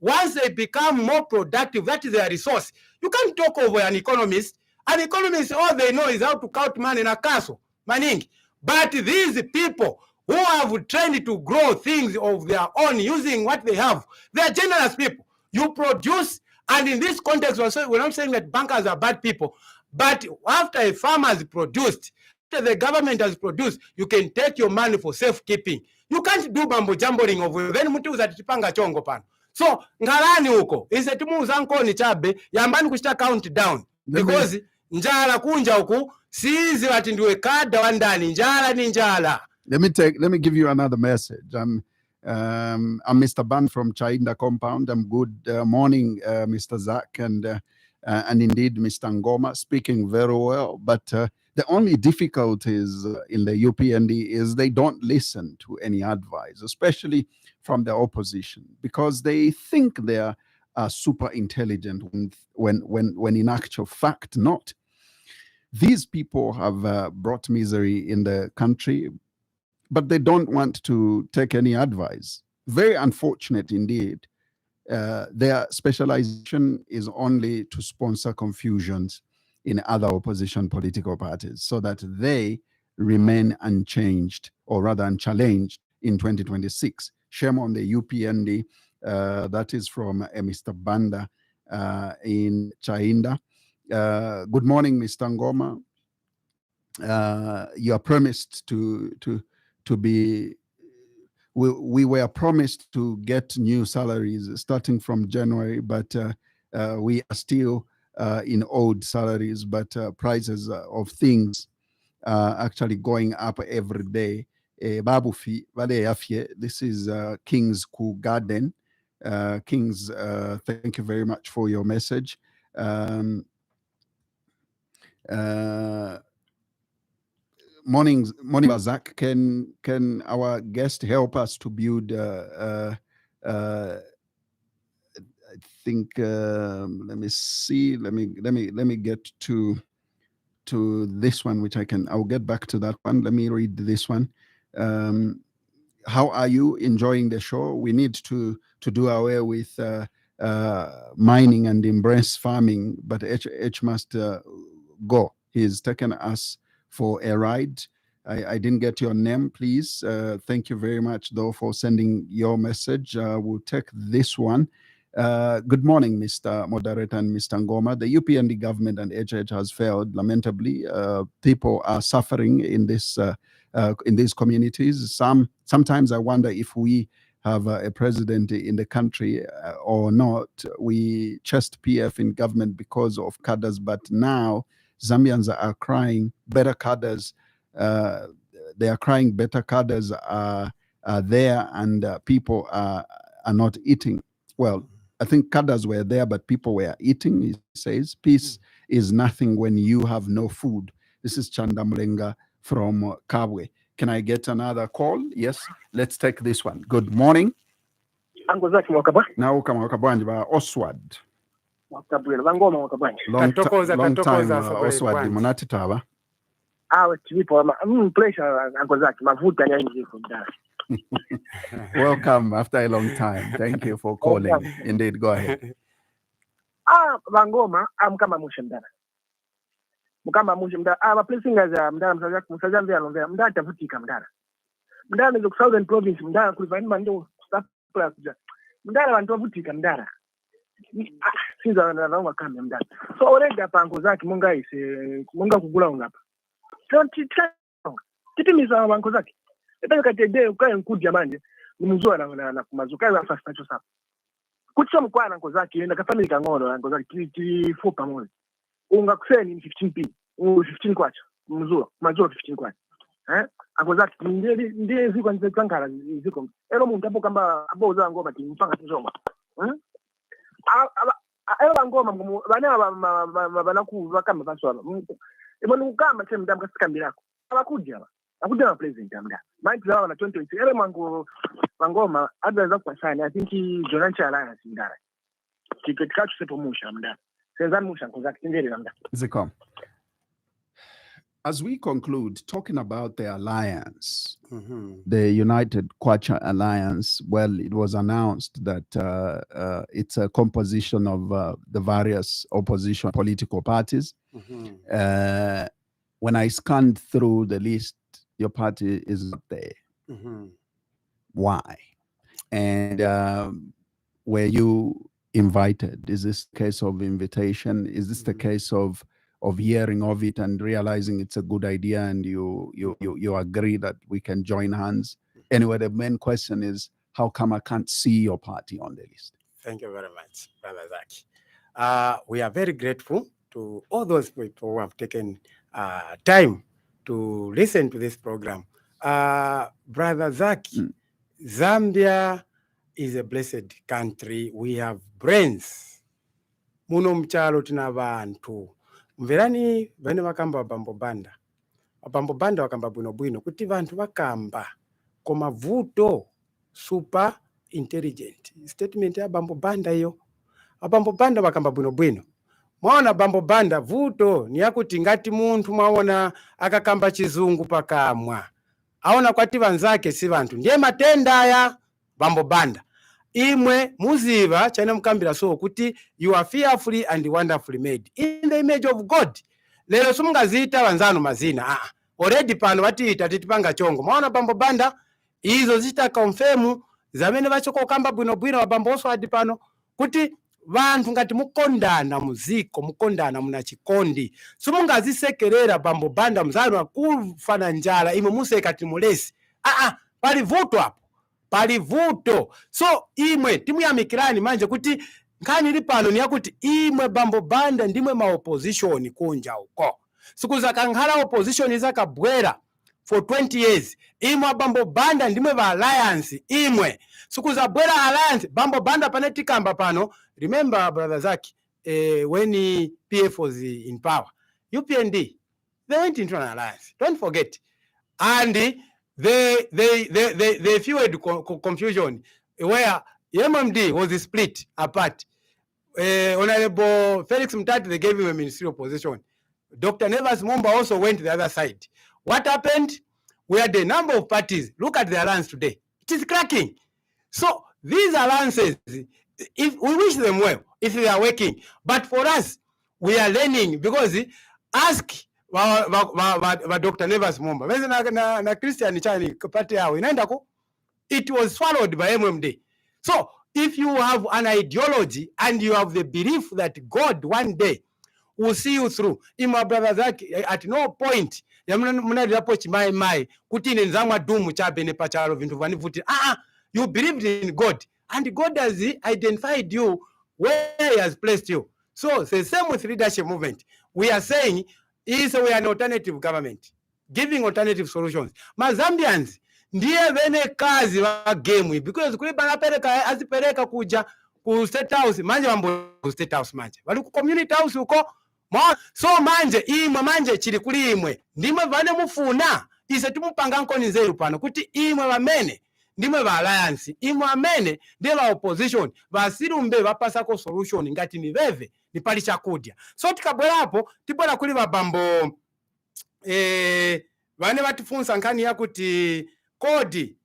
Once they become more productive, that is their resource. You can't talk over an economist. An economist, all they know is how to count money in a castle. Maning. But these people who have trained to grow things of their own using what they have, they are generous people. You produce, and in this context, we're not saying that bankers are bad people, but after a farmer has produced, after the government has produced, you can take your money for safekeeping. You can't do mambo jamboring of then mtu uzatipanga chongo pana. So, ngalani huko, ise timu uzankoni chabe, yambani kushita countdown. Because njala kunja huku, sizi wati ndiwe kada wandani, njala ni njala. Let me give you another message. I'm Mr. Band from Chainda Compound. I'm good morning, Mr. Zach, and indeed Mr. Ngoma, speaking very well. But the only difficulties in the UPND is they don't listen to any advice, especially from the opposition, because they think they are super intelligent when in actual fact not. These people have brought misery in the country, but they don't want to take any advice. Very unfortunate indeed. Their specialization is only to sponsor confusions in other opposition political parties so that they remain unchanged, or rather unchallenged, in 2026. Shame on the UPND. That is from Mr. Banda in Chainda. Good morning, Mr. Ngoma. You are promised to be, we were promised to get new salaries starting from January, but we are still in old salaries, but prices of things are actually going up every day. Babufi, this is King's Cool Garden. Kings, thank you very much for your message. Morning, Zach. Can our guest help us to build think let me see. Let me get to this one, which I'll get back to that one. Let me read this one. How are you enjoying the show? We need to do away with mining and embrace farming, but H must go. He's taken us for a ride. I didn't get your name, please. Thank you very much, though, for sending your message. We'll take this one. Good morning, Mr. Moderator and Mr. Ngoma. The UPND government and HH has failed lamentably. People are suffering in these communities. Sometimes I wonder if we have a president in the country or not. We chased PF in government because of cadres, but now Zambians are crying better cadres. They are crying better cadres are there, and people are not eating. Well, I think cadres were there, but people were eating. He says, peace is nothing when you have no food. This is Chanda Mlenga from Kabwe. Can I get another call? Yes, let's take this one. Good morning. Uncle Zach Mwakaba. Now come on, Oswald. Long time, Oswald. Munatitaba. Pleasure, Uncle Zach. Welcome after a long time. Thank you for calling. Indeed, go ahead. Ngoma, I'm kama mushimdana. Mukama mushimdana. Placing as a mdana msazamvia mdana tafutika mdana. Mdana is southern province mdana kulivani mando stuff kuja. Mdana wantu wafutika mdana. Sinza na kama mdana. So already hapa Uncle Zach munga kugula ngapa. Don't titimiza Uncle Zach. Epeka katede ukae nkudia manje nimuzua na kumazuka ya fast nacho sapa. Kutso mkwana Uncle Zach enda kafamili kangono Uncle Zach ti pamoja. Unga kuseni ni 15p. 15 kwacha. Muzua 15 kwacha. Uncle Zach ndiye ziko nzekangala ziko. Ero muntu apo kamba aboza ngoma timpanga tizoma. Ero ngoma bana banaku bakamba baswala. Ibona ukama semdam kasikambirako. Abakudia akuja president amda might zao na 2020 ele mangoma adza kwa sana. I think Jonathan Chala sindara tiketikacho sepomusha amda senzani musha ngoza kitengere amda Zikom. As we conclude talking about the alliance, the United Kwacha Alliance, well, it was announced that it's a composition of the various opposition political parties. When I scanned through the list, your party is not there. Why? And were you invited? Is this a case of invitation? Is this the case of hearing of it and realizing it's a good idea and you agree that we can join hands? Anyway, the main question is, how come I can't see your party on the list? Thank you very much, Brother Zach. We are very grateful to all those people who have taken time to listen to this program. Brother Zach, Zambia is a blessed country. We have brains. Muno mchalo tina bantu. Mverani bane wakamba Bambo Banda. Bambo Banda wakamba bwino kuti bantu wakamba koma vuto super intelligent. Statement ya Bambo Banda hiyo. Bambo Banda wakamba bwino. Mwaona Bambo Banda vuto ni yakuti ngati muntu mwaona akakamba chizungu pakamwa. Aona kwati vanzake si vantu. Ndiye matenda ya Bambo Banda. Imwe muziva chane mukambira so kuti you are fearfully and wonderfully made in the image of God. Lero sumungazita vanzano mazina. Already pano vatiita titipanga chongo. Mwaona Bambo Banda izo zita confirm zamene vachoko kamba bwino wa Bambo Oswald pano kuti vantu ngati mukondana muziko mukondana muna chikondi simungazisekerera Bambo Banda mzano akufana njala imwe museka timulesi pali vuto hapo pali vuto. So imwe timu ya mikirani manje kuti nkani li pano ni yakuti imwe Bambo Banda ndimwe ma opposition kunja uko sikuza kankhala opposition izakabwera for 20 years. Imwe Bambo Banda ndimwe ba alliance imwe sikuza bwera alliance Bambo Banda panetikamba pano. Remember, Brother Zach, when PF was in power, UPND, they went into an alliance. Don't forget. And they fueled confusion where MMD was split apart. Honorable Felix Mtati, they gave him a ministerial position. Dr. Nevers Momba also went to the other side. What happened? We had a number of parties. Look at the alliance today. It is cracking. So these alliances, if we wish them well, if they are working. But for us, we are learning because ask Dr. Nevers Momba. Na Christian Chani party yao inaendako. It was swallowed by MMD. So if you have an ideology and you have the belief that God one day will see you through, my brother, at no point you believed in God and God has identified you where he has placed you. So the same with leadership movement. We are saying we are an alternative government giving alternative solutions. Mazambians ndiye vene kazi wa game because kuli banapereka azipereka kuja ku state house manje mambo ku state house manje bali ku community house uko so manje imwe manje chili kuli imwe ndimwe vane mufuna ise timupanga nkoni nzeru pano kuti imwe vamene ndimwe va alliance imwe amene ndiye va opposition vasirumbe vapasako solution ngati ni veve ni pali chakudya. So tikabwerapo tibwera kuli vabambo vane vatifunsa nkhani yakuti kodi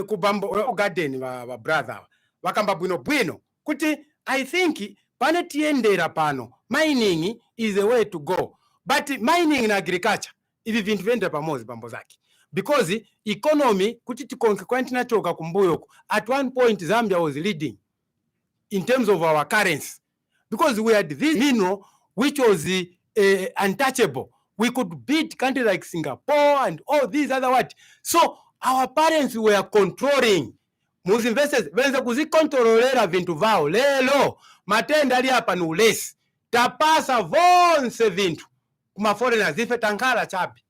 kubambo garden wa brother wakamba bwino kuti I think pane tiendera pano mining is the way to go, but mining na agriculture ivi vintu vende pamozi bambo zake because economy kuti tikonsequent nachoka kumbuyo. At one point Zambia was leading in terms of our currency because we had this mineral which was untouchable. We could beat countries like Singapore and all these other what. So our parents were controlling. Muzi investors wenza kuzikontrolera vintu vao. Lelo matenda ali hapa ni ulesi. Tapasa vonse vintu kuma foreigners ife tankala chabe.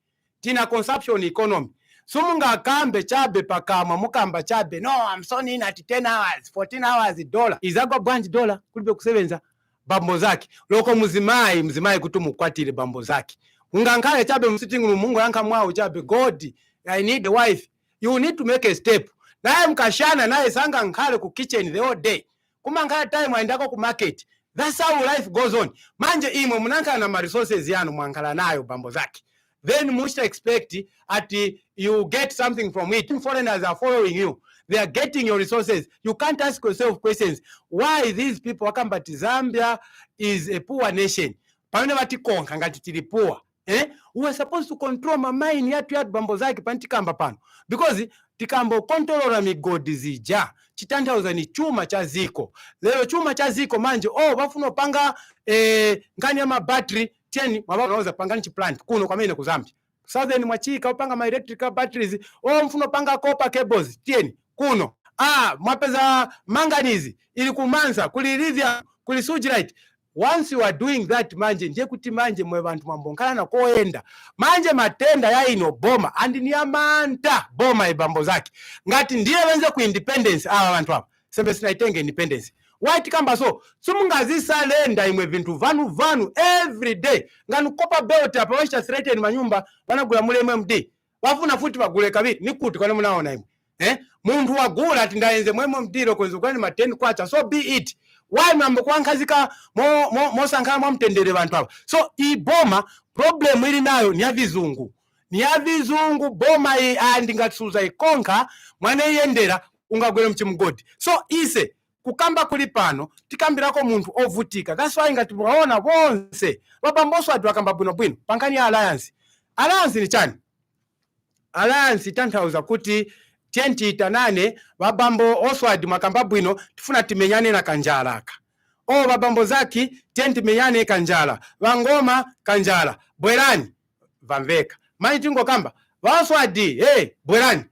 Tina consumption economy. Sumunga akambe chabe pakama mukamba chabe. No, I'm sonning at 10 hours, 14 hours $. Izagwa branch $. Kulibe kusebenza bambo zake. Loko muzimai kutumu kwatile bambo zake. Ungankale chabe msitingu Mungu yanka mwao chabe. God, I need a wife. You need to make a step. Nae mkashana nae sanga nkale ku kitchen the whole day. Kuma nkale time waindako ku market. That's how life goes on. Manje imwe munanka na resources yanu mwankala nayo bambo zake. Then must expect at you get something from it. Foreigners are following you. They are getting your resources. You can't ask yourself questions. Why these people wakambati Zambia is a poor nation. Pamene vati konka ngati tili poor. We are supposed to control my mind yatu bambo zake pantikamba pano. Because tikambo control migodi zija. Chitantauza ni chuma cha ziko. Leo chuma cha ziko manje wafuno panga ngani ya mabattery 10 mababa wanaweza pangani chiplant kuno kwa mene kuzambi. Southern mwachika upanga ma electrical batteries mfuno panga copper cables 10 kuno. Mwapeza manganizi ili kumanza kuli lithium kuli sujilite. Once you are doing that manje ndiye kuti manje mwe bantu mambonkana na koenda manje matenda ya ino boma andi ni amanta boma ibambo zake ngati ndiye wenze ku independence bantu hapa sembe sinaitenge independence white kamba so sumungazi lenda imwe vintu vanu every day ngani kopa belt hapa washa threaten manyumba wanagula mule MMD wafuna futi bagule kabiri nikuti kwa munaona imwe muntu wagula ati ndaenze MMD lokonzo kwani ma 10 kwacha so be it. Why mambo kwankazika mosankala mwamtendere bantu hapa. So iboma problem ili nayo ni ya vizungu. Ni ya vizungu boma andi ngatusuza ikonka mwane yendera ungagwele mchimugodi. So ise kukamba kulipano tikambirako muntu ovutika. That's why ngati waona wonse wabamboso atu wakamba bwino pankani ya alliance. Alliance ni chani? Alliance tantauza kuti tienti itanane wabambo Oswald makamba bwino tifuna timenyane na kanjala aka. Wabambo zaki tienti menyane kanjala. Wangoma kanjala. Bwerani vamveka. Manitingo kamba. Oswald bwerani.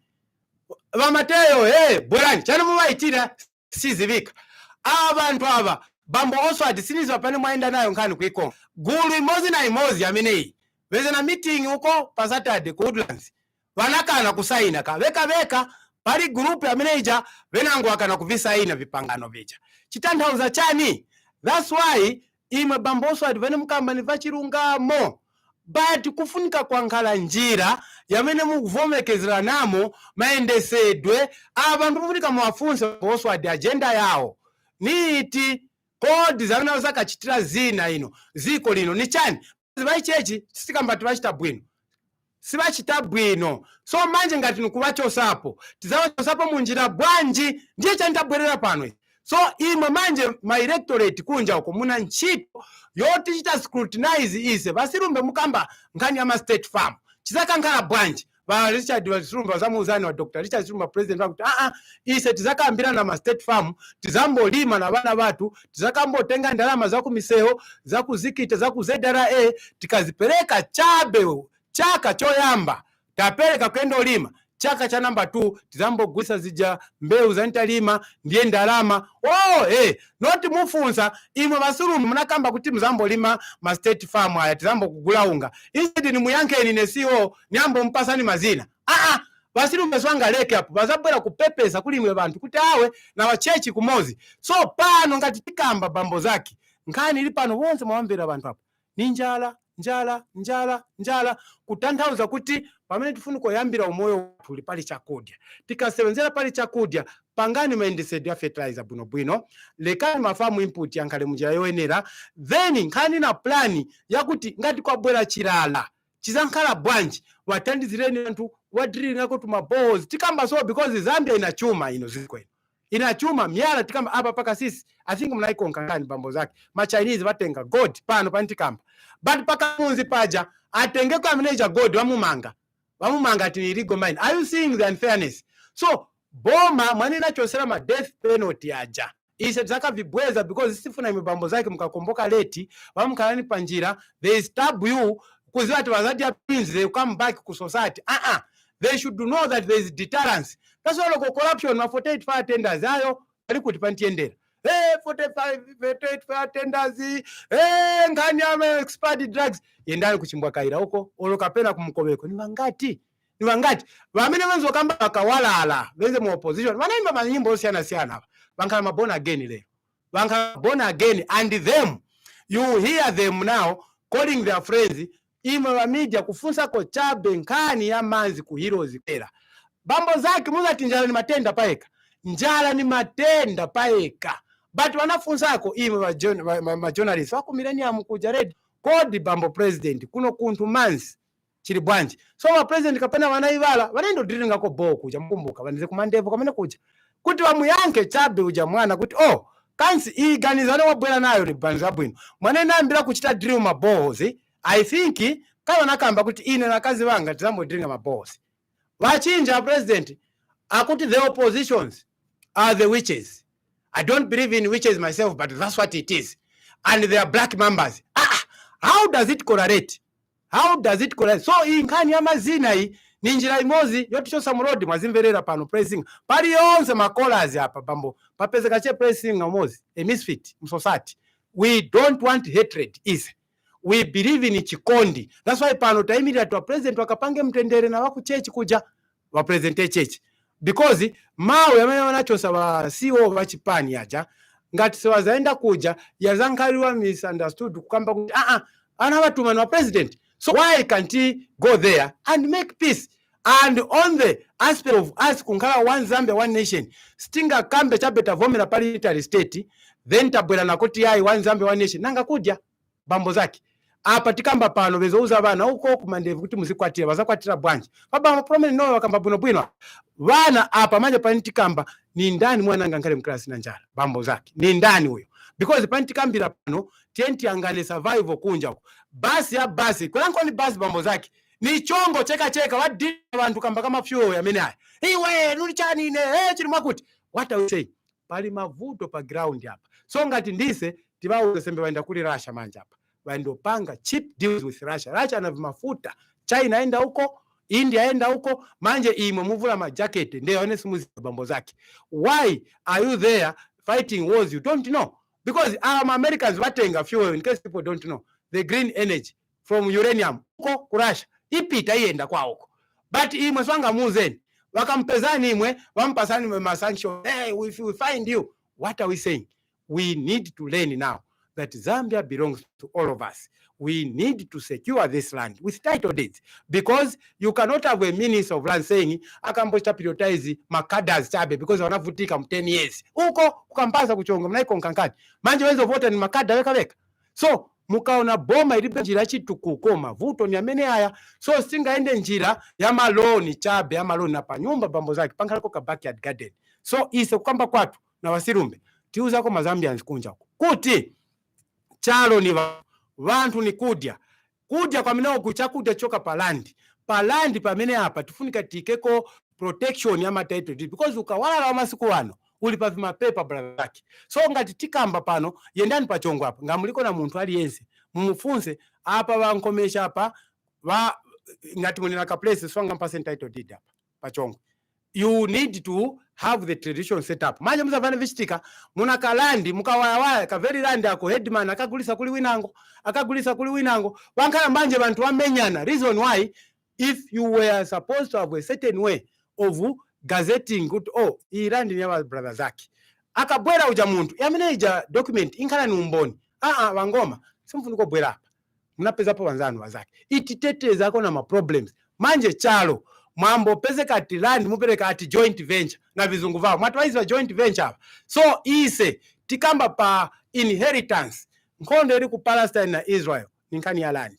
Wamateo bwerani. Chani mwa itira sizivika. Abantu aba bambo Oswald sinizi wapane mwaenda nayo nkani kuikonga. Gulu imozi na imozi aminei. Weze na meeting uko pa Saturday ku Woodlands. Wanakana kusaina ka veka pari group ya manager venangu wakana kuvisaina vipangano vija chitandauza chani. That's why imwe bamboso advene mukamba ni vachirungamo but kufunika kwankhala njira yamene mukuvomekezera namo maendesedwe abantu kufunika muwafunse boso adi agenda yawo niti kodi zamene zakachitira zina ino ziko lino ni chani vaichechi sitikambati vachita bwino sivachita bwino. So manje ngati nikuvachosapo tizawachosapo munjira bwanji ndiye chanditabwerera pano. So imwe manje ma electorate kunja uko muna ntchito yoti chita scrutinize ise vasirumbe mukamba nkhani ya ma state farm chizakankhala bwanji va Richard Vasirumba zamuuzani wa Dr. Richard Vasirumba president wakuti ise tizakambira na ma state farm tizambolima na vana vatu tizakambotenga ndalama za kumiseho za kuzikita za kuzedara tikazipereka chabe chaka choyamba tapereka kwenda olima chaka cha namba 2 tizambogwisa zija mbeu za ntalima ndiye ndalama noti mufunsa imwe Vasirumba munakamba kuti muzambolima ma state farm aya tizambokugula unga instead ni muyankeni nesiwo nyambo mpasani mazina Vasirumba swanga leke apo vazabwera kupepesa kulimwe bantu kuti awe na wachechi kumozi. So pano ngati tikamba bambo zake nkhani ili pano wonse mwamvera bantu apo ni njala kutanthauza kuti pamene tifuna kuyambira umoyo tuli pali chakudya tikasevenzera pali chakudya pangani mayendesedwe ya fertilizer bwinobwino lekani mafamu input yankhale munjira yoyenera then nkhani na plani yakuti ngati kwabwera chilala chizankhala bwanji watandizireni anthu wadrilingako tumabozi tikamba so because Zambia inachuma ino zikwenu inachuma myala tikamba apa paka sisi I think mnaikonka ngani bambo zake ma Chinese vatenga gold pano pantikamba but paka munzi paja atenge kwa manager gold wamumanga ati illegal mine. Are you seeing the unfairness? So boma mwanina chosera ma death penalty aja ise zakavibweza because sifuna imwe bambo zake mkakomboka leti vamukhalani panjira they stab you kuziwa ati wazati apinzi they come back ku society. They should know that there is deterrence. That's why local corruption ma 48 fire tenders ayo ali kuti pantiendera 45 fire tenders ngani ya expired drugs yendani kuchimbwa kaira huko olokapena kumkobeko ni wangati vamene wenzo kamba wakawalala wenze mu opposition wanaimba manyimbo osiyana vankhala mabona again leo vankhala born again and them you hear them now calling their friends imwe wa media kufunsa ko chabe nkhani ya manzi ku Heroes pera bambo zake muzati njala ni matenda paeka but wanafunsako imwe ma journalists wako millennium kuja red kodi bambo president kuno kuntu manzi chili bwanji. So wa president kapena wanaivala wanaendo drilinga ko bo kuja mkumbuka vanze kumandevo kamene kuja kuti wamuyanke chabe uja mwana kuti kansi iganizane wabwera nayo libanza bwino mwana nambira kuchita drill mabozi. I think kama nakamba kuti ine na kazi wanga tizambodringa mabosi wachinja president akuti the oppositions are the witches. I don't believe in witches myself, but that's what it is, and they are black members. How does it correlate? So inkani ya mazina hii ni njira imozi yoti chosa mrodi mwazimverera pano pressing pali yonse makolas hapa bambo papezeka che pressing na mozi a misfit msosati. We don't want hatred we believe in chikondi. That's why pano taimira to president wakapange mtendere na waku church kuja wa presente church because mawe yamene wanachosa wa CEO wa chipani aja ngati sewazaenda kuja yazankaliwa misunderstood kukamba kuti ana watu wa president. So why can't he go there and make peace? And on the aspect of us kunkala one Zambia one nation stinga kambe chabeta vomera parliamentary state then tabwera nakoti yai one Zambia one nation nanga kuja bambo zake apa tikamba pano bezouza vana uko kumandevu kuti muzikwatira vazakwatira bwanji baba promen no wakamba bwino vana apa manje panitikamba ni ndani mwana ngankale mklasi na njala bambo zake ni ndani huyo because panitikambira pano tenti angale survival kunja huko basi kwa ni basi bambo zake ni chongo cheka wadi abantu kamba kama fyo ya menaya iwe nuli chani ne chini mwakuti what are you saying pali mavuto pa ground hapa. So ngati ndise tibawo sembe waenda kuli Russia manje hapa waendopanga cheap deals with Russia na mafuta China enda huko India enda huko manje imwe muvula majaketi ndio honest muzi bambo zake. Why are you there fighting wars you don't know? Because Americans watenga fuel, in case people don't know, the green energy from uranium huko ku Russia ipita ienda kwa huko but imwe swanga muzeni wakampezani imwe wampasani ma sanction if we find you. What are we saying? We need to learn now that Zambia belongs to all of us. We need to secure this land with title deeds, because you cannot have a minister of land saying akambocha prioritize makadas chabe because wanavutika 10 years uko ukampasa kuchonga mnaiko nkankani manje wenzo vote ni makada weka. So mukaona boma ilibe njira chitukuko mavuto ni amene haya, so singaende njira ya maloni chabe ya maloni na panyumba bambo zake pankalako ka backyard garden. So ise kukamba kwatu na Wasirumbe tiuza ko Mazambians kunja kuti chalo ni vantu ni kudya kwa minao kuchakudya choka palandi pamene apa tufunika tikeko protection ya ma title deed, because ukawala wa masiku wano ulipa vimapepa brother zake. So ngati tikamba pano yendani pachongo apa ngamuliko na muntu aliyense mumufunse apa vankomesha apa ngati munena ka place swanga mpase title deed apa pachongo. You need to have the traditional setup. Manje muzavana vichitika muna kalandi mukawaya ka very land ako headman akagulisa kuli winango wankala mbanje bantu wamenyana. Reason why, if you were supposed to have a certain way of gazetting good, oh hii land ni ya brother zake akabwera uja muntu yamene ija document inkala ni umboni Wangoma simfuniko bwera hapa mnapeza hapo wanzanu wazake ititeteza ako na ma problems manje chalo mwambo peze kati land mupereka ati joint venture na vizungu vao mwatwaiza joint venture hapa. So ise tikamba pa inheritance nkondo eri ku Palestine na Israel ninkani ya land.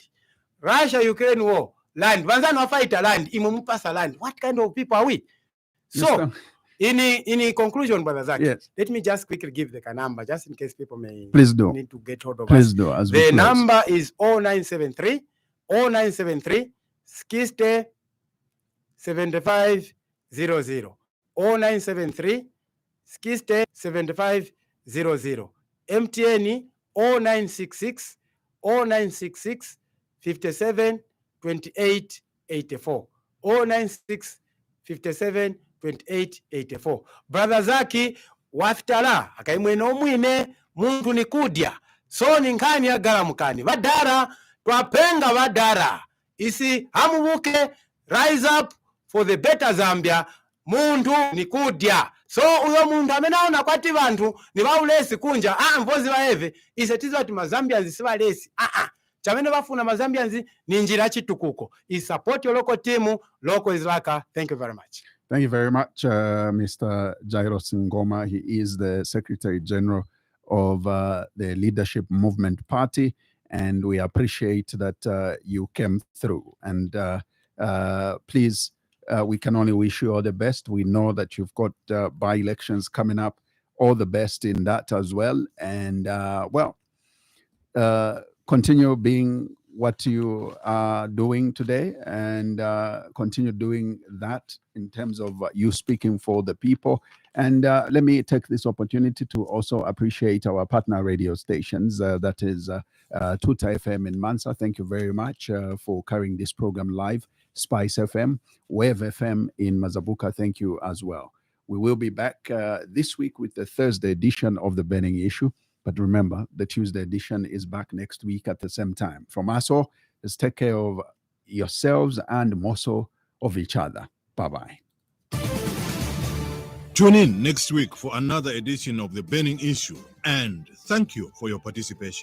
Russia Ukraine war land wanzanu wafight land imwe mupasa land. What kind of people are we? So in conclusion brother Zach, yes, let me just quickly give the number just in case people may need to get hold of us. The number is 0973 60 7500 0973 60 7500 MTN 0966 57 28 84 096 57 28 84. Brother Zaki wafitala akaimwene omwine muntu ni kudya so ni nkani ya garamukani vadara twapenga vadara isi hamubuke rise up for the better Zambia. Muntu ni kudya, so uyo muntu amenaona kwati vantu ni vaulesi kunja mvozi vaeve ise tizo ati Mazambians si valesi chamene vafuna Mazambians ni njira chitukuko. I support your local team. Local is Laka. Thank you very much. Thank you very much, Mr. Jairos Ngoma. He is the Secretary General of the Leadership Movement Party, and we appreciate that you came through. And please, we can only wish you all the best. We know that you've got by-elections coming up. All the best in that as well. And, continue being what you are doing today, and continue doing that in terms of you speaking for the people. And let me take this opportunity to also appreciate our partner radio stations. That is Tuta FM in Mansa. Thank you very much for carrying this program live. Spice FM, Wave FM in Mazabuka. Thank you as well. We will be back this week with the Thursday edition of The Burning Issue. But remember, the Tuesday edition is back next week at the same time. From us all, let's take care of yourselves and more so of each other. Bye-bye. Tune in next week for another edition of The Burning Issue, and thank you for your participation.